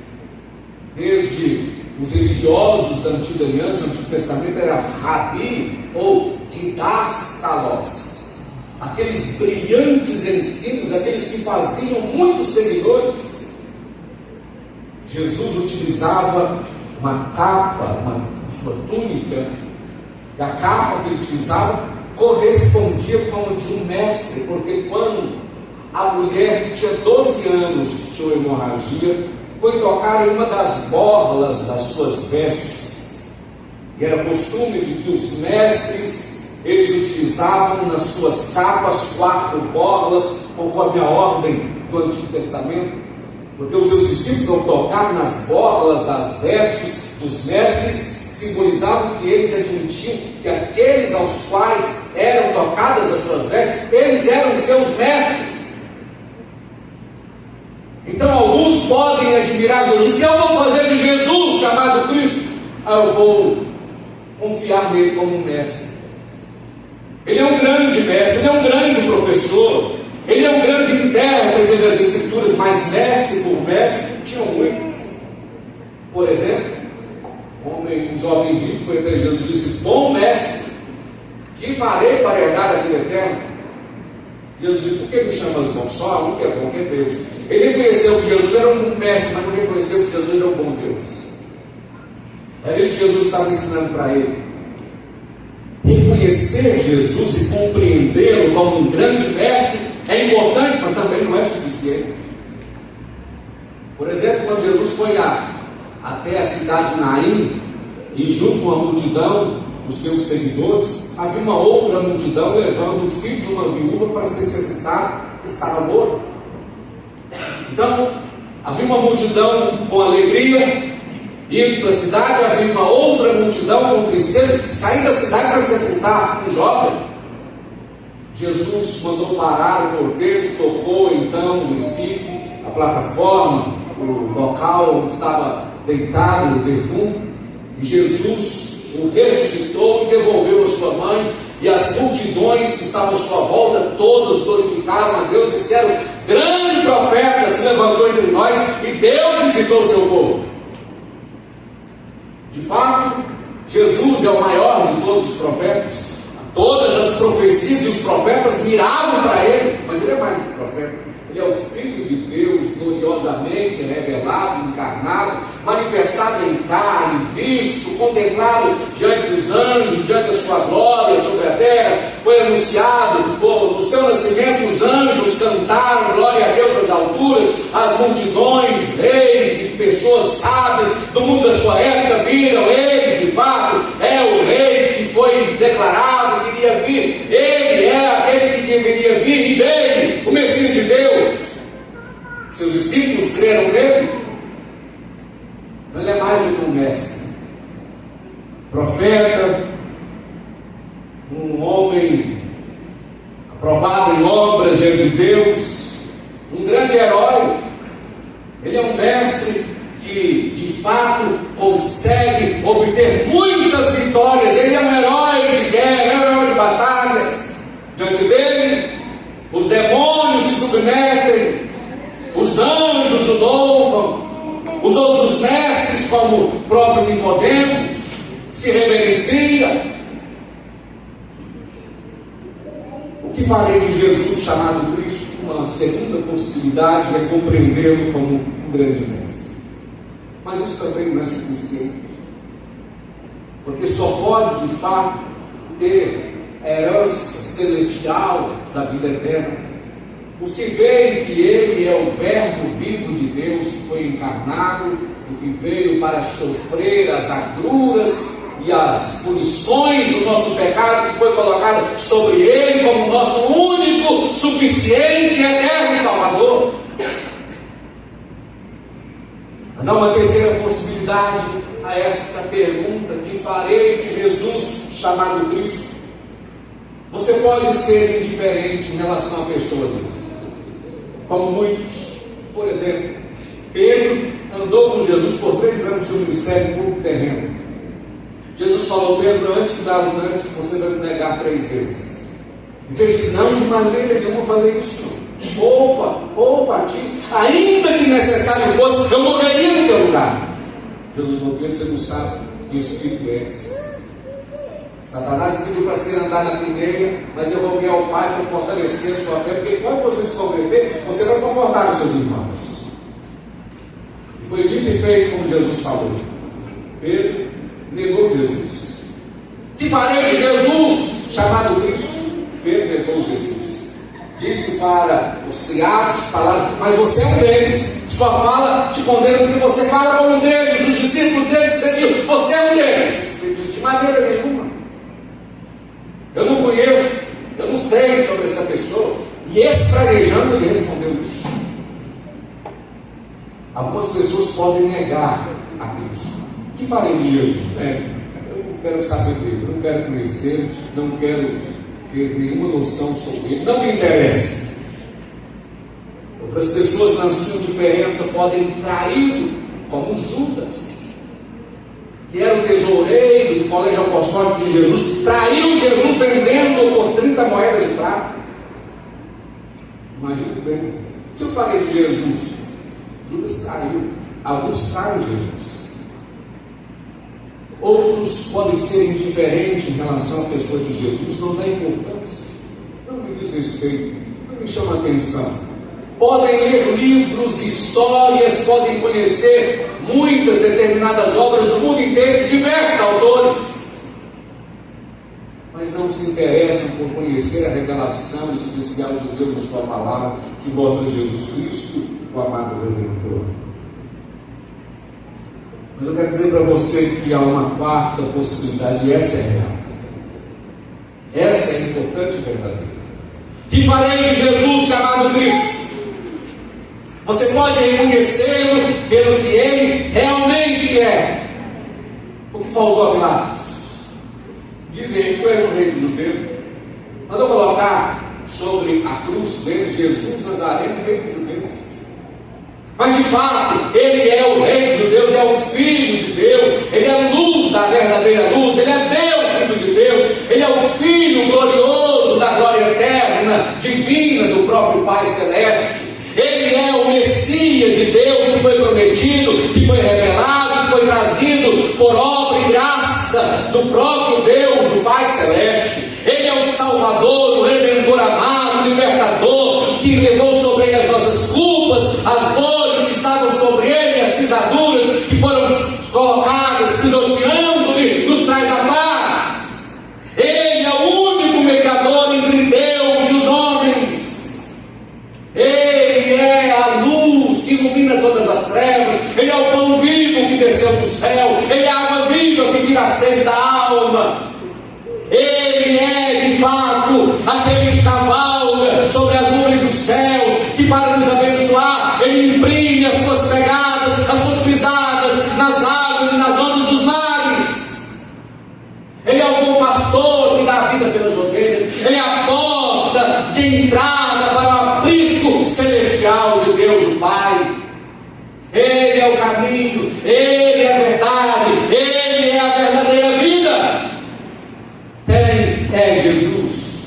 desde os religiosos da Antiga Aliança, no Antigo Testamento, era rabi ou didáskalos, aqueles brilhantes ensinos, aqueles que faziam muitos seguidores. Jesus utilizava uma capa, sua túnica, e a capa que ele utilizava correspondia com a de um mestre, porque quando a mulher que tinha 12 anos, que tinha uma hemorragia, foi tocar em uma das borlas das suas vestes, e era costume de que os mestres, eles utilizavam nas suas capas 4 borlas, conforme a ordem do Antigo Testamento, porque os seus discípulos, ao tocar nas borlas das vestes dos mestres, simbolizavam que eles admitiam que aqueles aos quais eram tocadas as suas vestes, eles eram seus mestres. Então alguns podem admirar Jesus. O que eu vou fazer de Jesus chamado Cristo? Eu vou confiar nele como um mestre. Ele é um grande mestre, ele é um grande professor, ele é um grande intérprete das Escrituras, mas mestre por mestre tinham muitos. Por exemplo, um jovem rico foi até Jesus e disse: bom mestre, que farei para herdar a vida eterna? Jesus disse: por que me chamas bom? Só há um que é bom, que é Deus. Ele reconheceu que Jesus era um mestre, mas não reconheceu que Jesus era um bom Deus. Era isso que Jesus estava ensinando para ele. Reconhecer Jesus e compreendê-lo como um grande mestre é importante, mas também não é suficiente. Por exemplo, quando Jesus foi até a cidade de Naim, e junto com a multidão, os seus seguidores, havia uma outra multidão levando o filho de uma viúva para ser sepultado, que estava morto. Então, havia uma multidão com alegria indo para a cidade, havia uma outra multidão com tristeza saindo da cidade para sepultar um jovem. Jesus mandou parar o cortejo, tocou então o esquife, a plataforma, o local onde estava deitado o defunto, e Jesus o ressuscitou e devolveu a sua mãe, e as multidões que estavam à sua volta, todos glorificaram a Deus, disseram: grande profeta se levantou entre nós, e Deus visitou o seu povo. De fato, Jesus é o maior de todos os profetas. Todas as profecias e os profetas miravam para ele, mas ele é mais do que profeta. Ele é o Filho de Deus, gloriosamente revelado, encarnado, manifestado em carne, visto, contemplado diante dos anjos, diante da sua glória sobre a terra. Foi anunciado no seu nascimento, os anjos cantaram glória a Deus nas alturas, as multidões, reis e pessoas sábias do mundo da sua época viram ele, de fato, é o rei que foi declarado, que iria vir. Ele é aquele que deveria vir, e dele, o Messias de Deus. Seus discípulos creram nele. Ele é mais do que um mestre, profeta, um homem aprovado em obras diante de Deus, um grande herói. Ele é um mestre que de fato consegue obter muitas vitórias. Ele é um herói de guerra, é um herói de batalhas. Diante dele, os demônios se submetem, os anjos o louvam, os outros mestres, como o próprio Nicodemos, se reverencia. O que farei de Jesus chamado Cristo? Uma segunda possibilidade é compreendê-lo como um grande mestre. Mas isso também não é suficiente, porque só pode de fato ter a herança celestial da vida eterna os que veem que Ele é o Verbo vivo de Deus, que foi encarnado e que veio para sofrer as agruras e as punições do nosso pecado, que foi colocado sobre Ele como nosso único, suficiente e eterno Salvador. Mas há uma terceira possibilidade a esta pergunta: que farei de Jesus chamado Cristo? Você pode ser indiferente em relação à pessoa dele, como muitos. Por exemplo, Pedro andou com Jesus por 3 anos no seu ministério público terreno. Jesus falou: Pedro, antes de dar um trânsito, você vai me negar 3 vezes. E Pedro disse: não, de maneira nenhuma falei isso. Poupa a ti, ainda que necessário fosse, eu morreria no teu lugar. Jesus falou: Pedro, você não sabe que o Espírito és. Satanás me pediu para você andar na peneira, mas eu roguei ao Pai para fortalecer a sua fé, porque quando você se converter, você vai confortar os seus irmãos. E foi dito e feito como Jesus falou. Pedro negou Jesus. Que farei de Jesus chamado Cristo? Pedro negou Jesus. Disse para os criados, falaram: mas você é um deles. Sua fala te condena porque você fala como um deles. Os discípulos dele que seguiam, você é um deles. Ele disse: de maneira nenhuma. Eu não conheço, eu não sei sobre essa pessoa. E espraguejando, ele respondeu isso. Algumas pessoas podem negar a Cristo. O que farei de Jesus? Eu não quero saber dele, eu não quero conhecer, não quero ter nenhuma noção sobre ele, não me interessa. Outras pessoas, na sua indiferença, podem traí-lo, como Judas, que era o tesoureiro do colégio apostólico de Jesus, traiu Jesus vendendo por 30 moedas de prata. Imagine bem, o que eu falei de Jesus? Judas traiu, alguns traem Jesus. Outros podem ser indiferentes em relação à pessoa de Jesus, não dá importância, não me diz respeito, não me chama atenção. Podem ler livros, histórias, podem conhecer muitas determinadas obras do mundo inteiro, de diversos autores, mas não se interessam por conhecer a revelação especial de Deus na sua palavra, que mostra Jesus Cristo, o amado Redentor. Mas eu quero dizer para você que há uma quarta possibilidade, e essa é real. Essa é importante e verdadeira. Que farei de Jesus chamado Cristo? Você pode reconhecê-lo pelo que ele realmente é. O que faltou a Pilatos? Dizem que tu és o rei dos judeus. Mandou colocar sobre a cruz dele Jesus Nazareno, rei dos judeus. Mas de fato, ele é o rei dos judeus, é o Filho de Deus, ele é a luz da verdadeira luz, ele é Deus, Filho de Deus, ele é o Filho glorioso da glória eterna, divina do próprio Pai Celeste. Ele é o Messias de Deus que foi prometido, que foi revelado, que foi trazido por obra graça do próprio Deus, o Pai Celeste. Ele é o Salvador, o Redentor amado, o Libertador, que levou sobre ele as nossas culpas, as dores que estavam sobre ele, as pisaduras que foram colocadas, pisoteando-lhe, nos traz a paz. Ele é o único mediador entre Deus e os homens. Ele é a luz que ilumina todas as trevas. Ele é o pão vivo que desceu do céu. Ele é a água viva que tira a sede da alma. Ele é de fato aquele que cavalga sobre as nuvens dos céus, que para nos abençoar, ele imprime as suas pegadas, as suas pisadas nas águas e nas ondas dos mares. Ele é o bom pastor que dá a vida pelas ovelhas. Ele é a porta de entrada para o aprisco celestial de Deus o Pai. Ele é o caminho, ele é a verdade, ele é a verdadeira vida. É Jesus.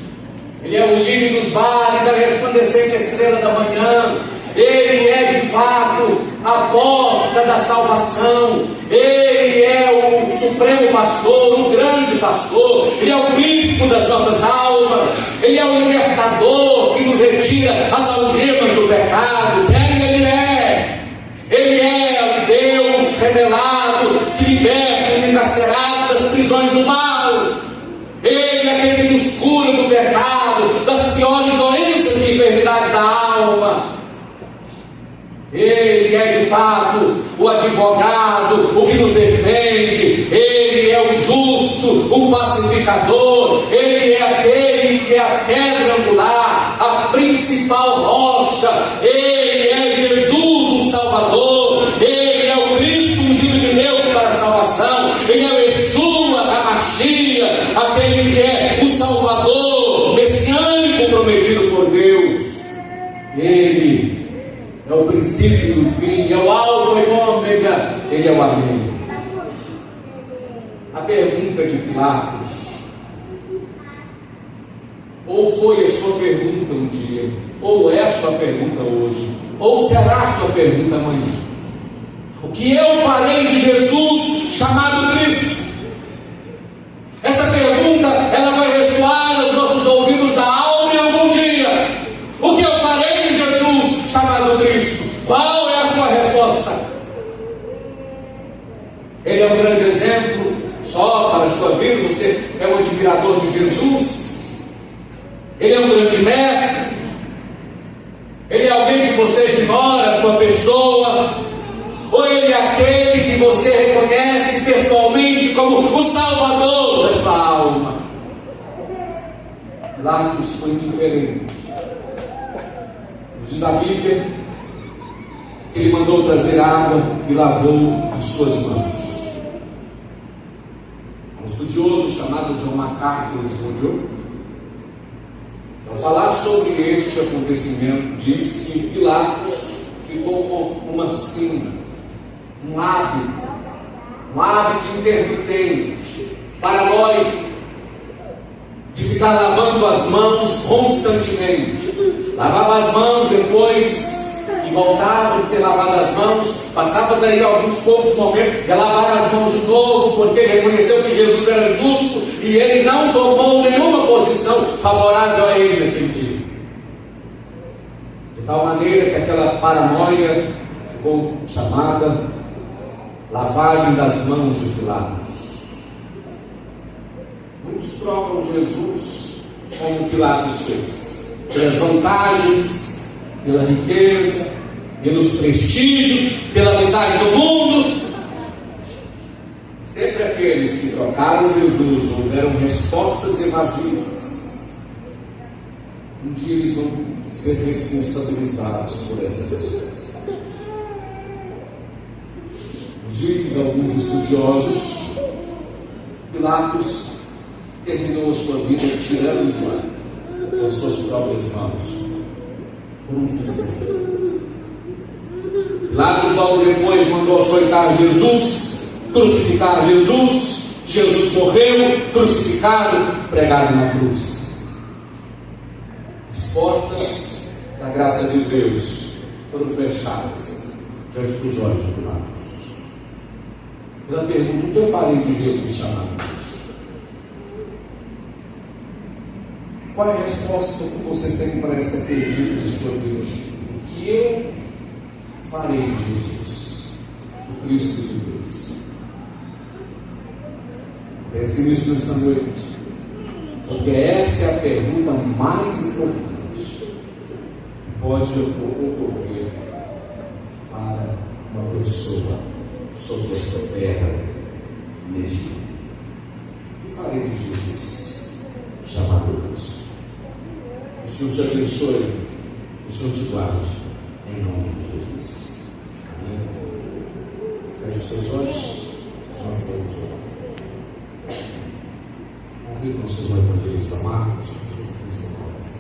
Ele é o lírio dos vales, a resplandecente estrela da manhã. Ele é de fato a porta da salvação. Ele é o supremo pastor, o grande pastor. Ele é o bispo das nossas almas. Ele é o libertador que nos retira as algemas do pecado. Ele é. Ele é o Deus revelado que liberta os encarcerados das prisões do mal. Ele é aquele que nos cura do pecado, das piores doenças e enfermidades da alma. Ele é de fato o advogado, o que nos defende. Ele é o justo, o pacificador. Ele é aquele que é a pedra angular, a principal rocha. Ele é Jesus, o Salvador. Ele é o Cristo ungido de Deus para a salvação. Ele é o Yeshua, a Mashiach, aquele que é o Salvador messiânico prometido por Deus. Ele é o princípio e o fim, é o alfa e o ômega, ele é o amém. A pergunta de Pilatos, ou foi a sua pergunta um dia, ou é a sua pergunta hoje, ou será a sua pergunta amanhã: o que eu farei de Jesus chamado Cristo? Esta pergunta, ela vai ressoar nos nossos ouvidos da alma em algum dia. O que eu farei de Jesus chamado Cristo? Qual é a sua resposta? Ele é um grande exemplo só para a sua vida. Você é um admirador de Jesus. Ele é um grande mestre. Ele é alguém que você ignora a sua pessoa. Ou ele é aquele que você reconhece pessoalmente como o Salvador da sua alma? Pilatos foi indiferente. Diz a Bíblia que ele mandou trazer água e lavou as suas mãos. Um estudioso chamado John MacArthur Jr., ao falar sobre este acontecimento, diz que Pilatos ficou com uma sina, um hábito intermitente, paranoico, de ficar lavando as mãos constantemente. Lavava as mãos depois e voltava de ter lavado as mãos, passava daí alguns poucos momentos e lavava as mãos de novo, porque ele reconheceu que Jesus era justo e ele não tomou nenhuma posição favorável a ele naquele dia. De tal maneira que aquela paranoia ficou chamada lavagem das mãos de Pilatos. Muitos trocam Jesus como Pilatos fez, pelas vantagens, pela riqueza, pelos prestígios, pela amizade do mundo. Sempre aqueles que trocaram Jesus ou deram respostas evasivas, um dia eles vão ser responsabilizados por essa resposta. Diz alguns estudiosos, Pilatos terminou a sua vida tirando-a com as suas próprias mãos, por um suicídio. Pilatos logo depois mandou açoitar Jesus, crucificar Jesus. Jesus morreu, crucificado, pregado na cruz. As portas da graça de Deus foram fechadas diante dos olhos de Pilatos. Ela pergunta: o que eu farei de Jesus chamado? Qual é a resposta que você tem para esta pergunta de sua vida? O que eu farei de Jesus, o Cristo de Deus? Pense nisso nesta noite, porque esta é a pergunta mais importante que pode ocorrer para uma pessoa sobre esta terra neste mundo. O que farei de Jesus, chamado Deus? O Senhor te abençoe, o Senhor te guarde, em nome de Jesus. Amém. Feche os seus olhos, nós vamos orar. Convido o Senhor evangelista Marcos, o Senhor Cristo Nosso.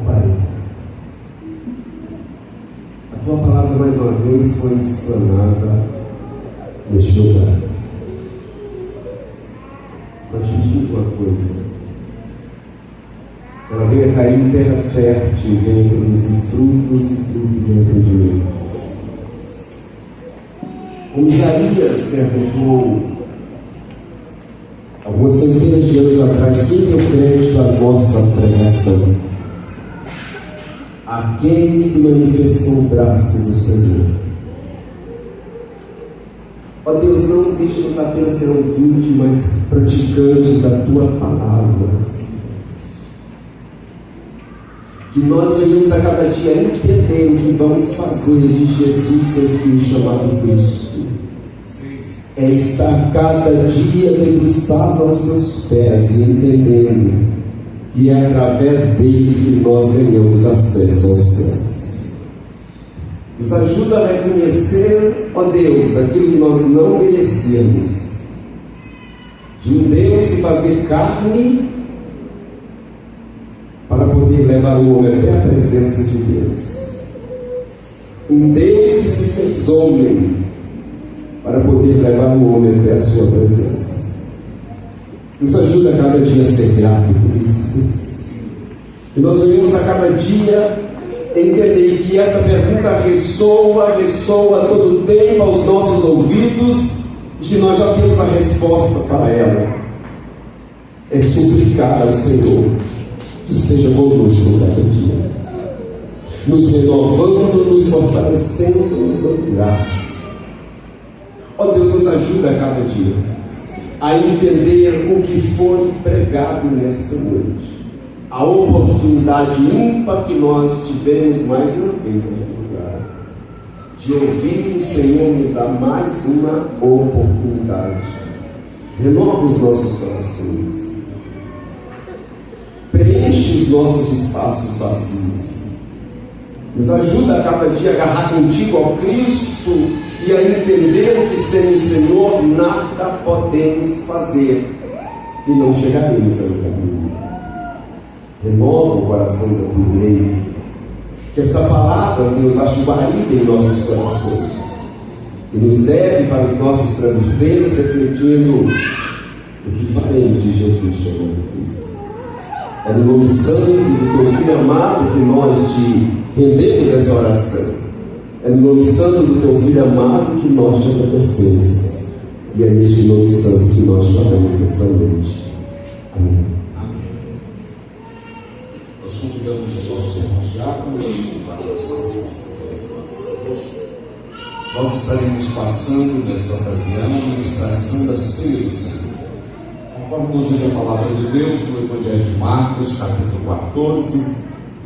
Pai, a tua palavra mais uma vez foi explanada neste lugar. Só te pedimos uma coisa: que ela venha cair em terra fértil e venha produzir frutos e frutos de entendimento. Como Isaías perguntou algumas centenas de anos atrás: quem deu crédito à nossa pregação? A quem se manifestou o braço do Senhor? Ó Deus, não deixe-nos apenas ser ouvintes, mas praticantes da tua palavra. Que nós venhamos a cada dia entender o que vamos fazer de Jesus, seu Filho chamado Cristo. É estar cada dia debruçado aos seus pés e entendendo que é através dele que nós ganhamos acesso aos céus. Nos ajuda a reconhecer, ó Deus, aquilo que nós não merecemos, de um Deus se fazer carne para poder levar o homem até a presença de Deus. Um Deus que se fez homem para poder levar o homem até a sua presença. Nos ajuda a cada dia a ser grato por isso, Deus. E nós venhamos a cada dia entender que essa pergunta ressoa todo o tempo aos nossos ouvidos, e que nós já temos a resposta para ela. É suplicar ao Senhor que seja conosco cada dia, nos renovando, nos fortalecendo, nos dando graça. Ó Deus, nos ajuda a cada dia a entender o que foi pregado nesta noite, a oportunidade ímpar que nós tivemos mais uma vez neste lugar, de ouvir o Senhor nos dar mais uma oportunidade. Renova os nossos corações, preenche os nossos espaços vazios, nos ajuda a cada dia a agarrar contigo ao Cristo e a entender que sem o Senhor nada podemos fazer e não chegaremos ao caminho. Renova o coração da tua igreja, que esta palavra, Deus, ache guarida em nossos corações e nos leve para os nossos travesseiros, refletindo o que faremos de Jesus chamando Cristo. É no nome santo do teu Filho amado que nós te rendemos esta oração. É no nome santo do teu Filho amado que nós te agradecemos. E é neste nome santo que nós te oramos nesta noite. Amém. Nós convidamos os nossos irmãos diáconos para recebermos conosco. Nós estaremos passando nesta ocasião a ministração da ceia do Senhor. Conforme nos diz a palavra de Deus no Evangelho de Marcos, capítulo 14,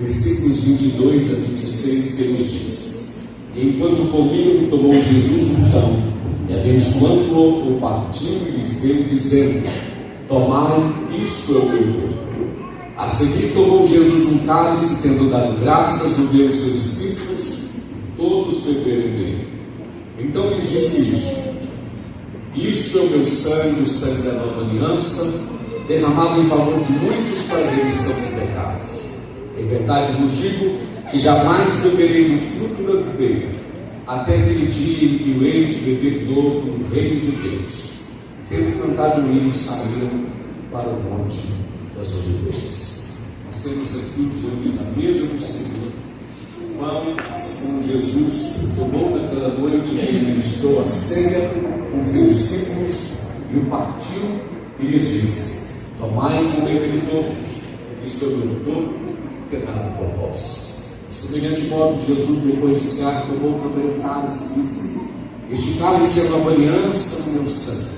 versículos 22 a 26, que nos diz: enquanto comiam, tomou Jesus um pão, e abençoando-o, o partiu e lhes deu, dizendo: tomai, isto é o meu corpo. A seguir tomou Jesus um cálice, tendo dado graças, o deu aos seus discípulos, todos beberam dele. Então lhes disse isto: isto é o meu sangue, o sangue da nova aliança, derramado em favor de muitos para a remissão de pecados. Em verdade vos digo que jamais beberei do fruto da videira, até aquele dia em que o hei de beber novo no reino de Deus. Tendo cantado o hino, saíram para o monte das oliveiras. Nós temos aqui diante da mesa do Senhor pão, assim como Jesus tomou naquela noite que ele ministrou a ceia com seus discípulos e o partiu e lhes disse: tomai e comei dele todos, isto é o meu corpo que é dado por vós. De semelhante modo, Jesus, depois de cear, tomou também o cálice e disse: este cálice é a nova aliança no meu sangue.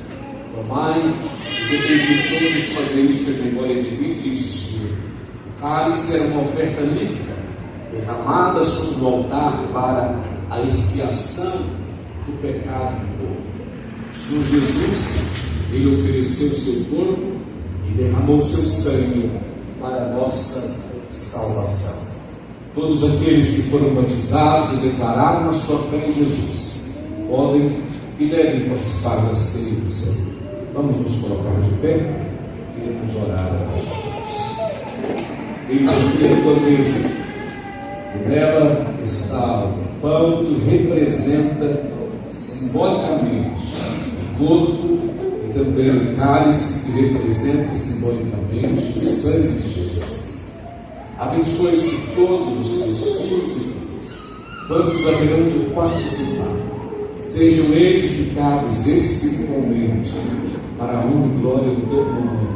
Tomai e bebei de todos, fazer isto em memória de mim, diz o Senhor. O cálice era uma oferta líquida, derramada sobre o altar para a expiação do pecado do povo. O Senhor Jesus, ele ofereceu o seu corpo e derramou o seu sangue para a nossa salvação. Todos aqueles que foram batizados e declararam a sua fé em Jesus podem e devem participar da ceia do Senhor. Vamos nos colocar de pé e vamos orar a nós todos. Eis aqui a tua mesa, e nela está o pão que representa simbolicamente o corpo e também o cálice que representa simbolicamente o sangue de Jesus. Abençoe que todos os teus filhos e filhas, quantos haverão de participar, sejam edificados espiritualmente para a honra e glória do teu nome,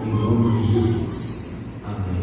em nome de Jesus. Amém.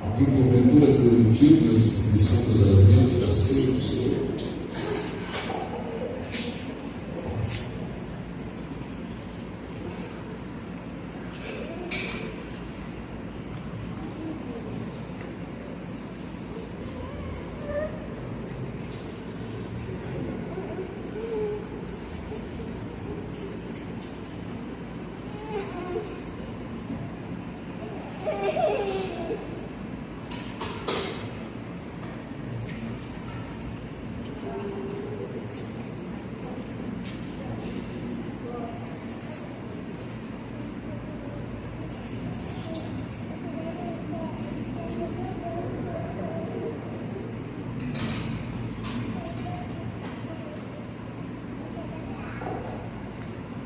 Alguém porventura foi omitido na distribuição dos alimentos da ceia do Senhor?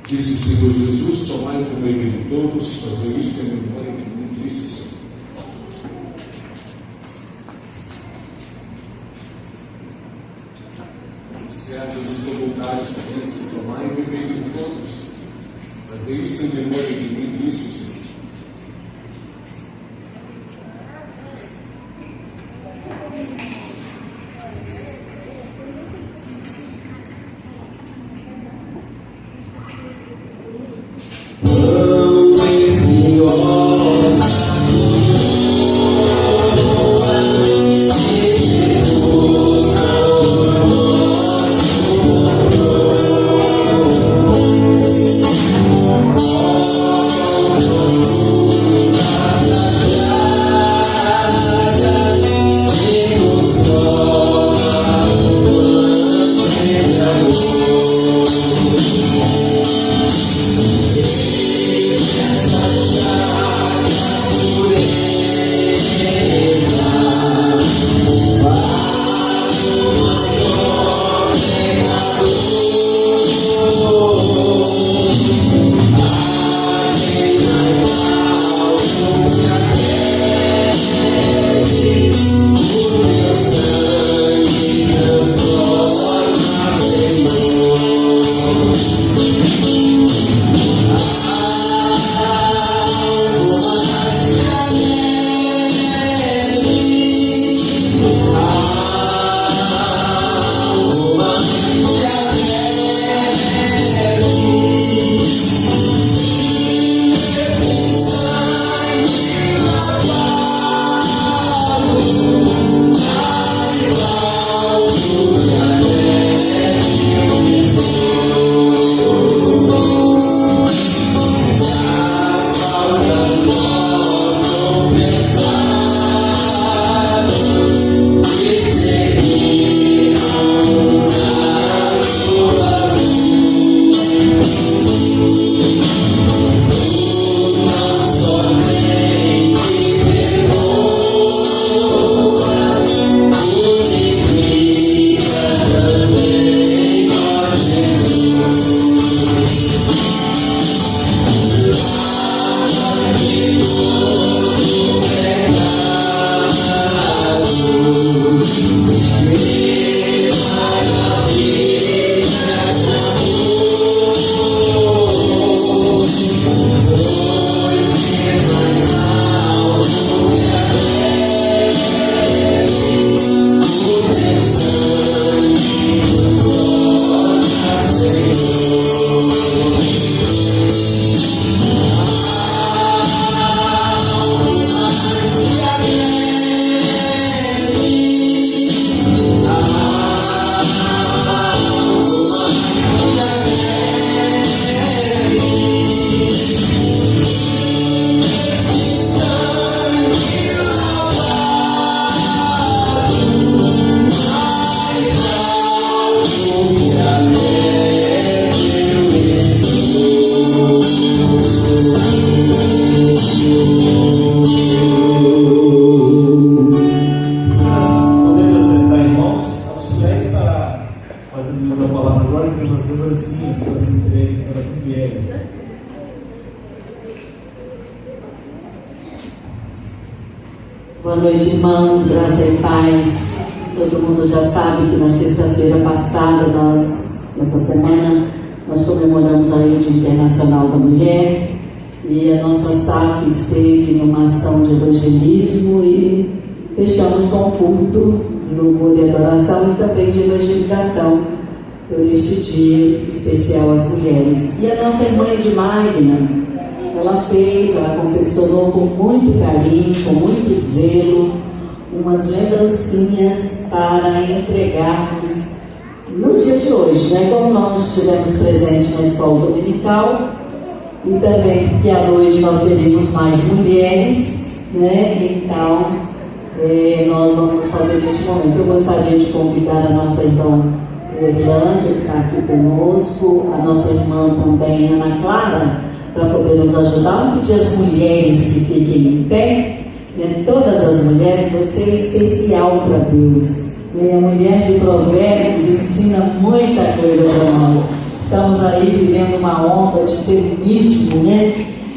Disse o Senhor Jesus: tomai e comei dele todos, fazer isto em memória de mim, disse o Senhor. Se a Jesus tomou o cálice e disse: tomai e bebei dele todos, fazer isto em memória de mim, disse o Senhor. Boa noite, irmãos, graça e paz. Todo mundo já sabe que na sexta-feira passada, nessa semana, nós comemoramos aí o Dia Internacional da Mulher, e a nossa SAF esteve numa ação de evangelismo e fechamos com um culto de louvor e adoração e também de evangelização por este dia especial às mulheres. E a nossa irmã Edmagna, ela confeccionou com muito carinho, com muito zelo, umas lembrancinhas para entregarmos no dia de hoje, né? Como nós estivemos presentes na escola dominical e também porque à noite nós teremos mais mulheres, né? Então, nós vamos fazer neste momento. Eu gostaria de convidar a nossa irmã Orlândia, que está aqui conosco, a nossa irmã também, Ana Clara, para poder nos ajudar. Vamos pedir às mulheres que fiquem em pé, né? Todas as mulheres, você é especial para Deus, né? A mulher de Provérbios ensina muita coisa para nós. Estamos aí vivendo uma onda de feminismo, né?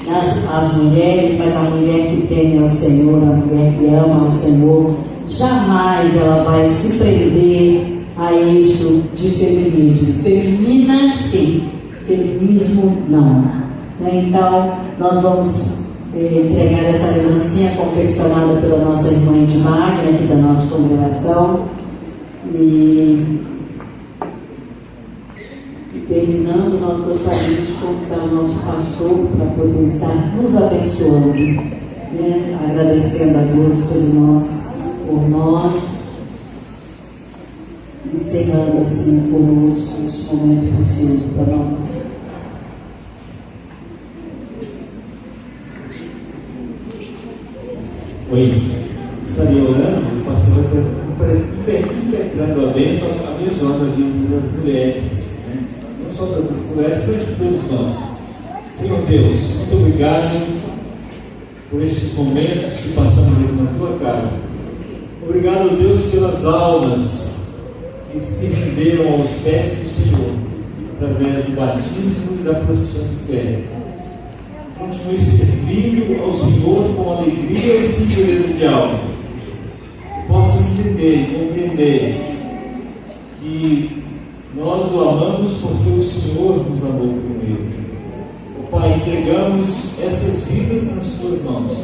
As mulheres, mas a mulher que teme ao Senhor, a mulher que ama ao Senhor, jamais ela vai se prender a isso de feminismo. Feminina sim, feminismo não. Então, nós vamos entregar essa lembrancinha confeccionada pela nossa irmã Edmagna, aqui da nossa congregação. E terminando, nós gostaríamos de convidar o nosso pastor para poder estar nos abençoando, né? Agradecendo a Deus por nós, encerrando assim conosco este momento precioso para nós. Oi, estaria orando, o pastor interpretando a bênção, abençoando a vida das mulheres, né? Não só das mulheres, mas de todos nós. Senhor Deus, muito obrigado por estes momentos que passamos aqui na tua casa. Obrigado, Deus, pelas almas que se renderam aos pés do Senhor, através do batismo e da profissão de fé. Continue servindo ao Senhor com alegria e sincereza de alma. Que possam entender e compreender que nós o amamos porque o Senhor nos amou primeiro. Pai, entregamos estas vidas nas tuas mãos,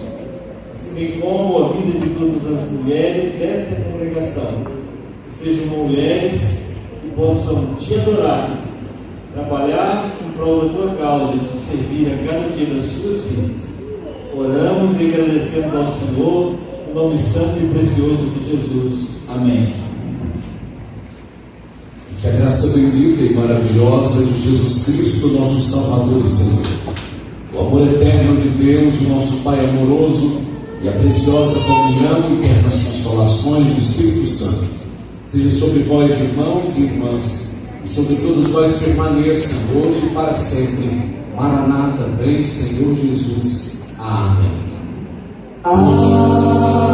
assim bem como a vida de todas as mulheres desta congregação, que sejam mulheres que possam te adorar, trabalhar em prol da tua causa, de servir a cada dia das suas vidas. Oramos e agradecemos ao Senhor, no nome santo e precioso de Jesus. Amém. Que a graça bendita e maravilhosa de Jesus Cristo, nosso Salvador e Senhor, o amor eterno de Deus, o nosso Pai amoroso, e a preciosa comunhão e eternas consolações do Espírito Santo seja sobre vós, irmãos e irmãs, e sobre todos nós permaneçam hoje e para sempre. Maranata, vem Senhor Jesus. Amém. Amém.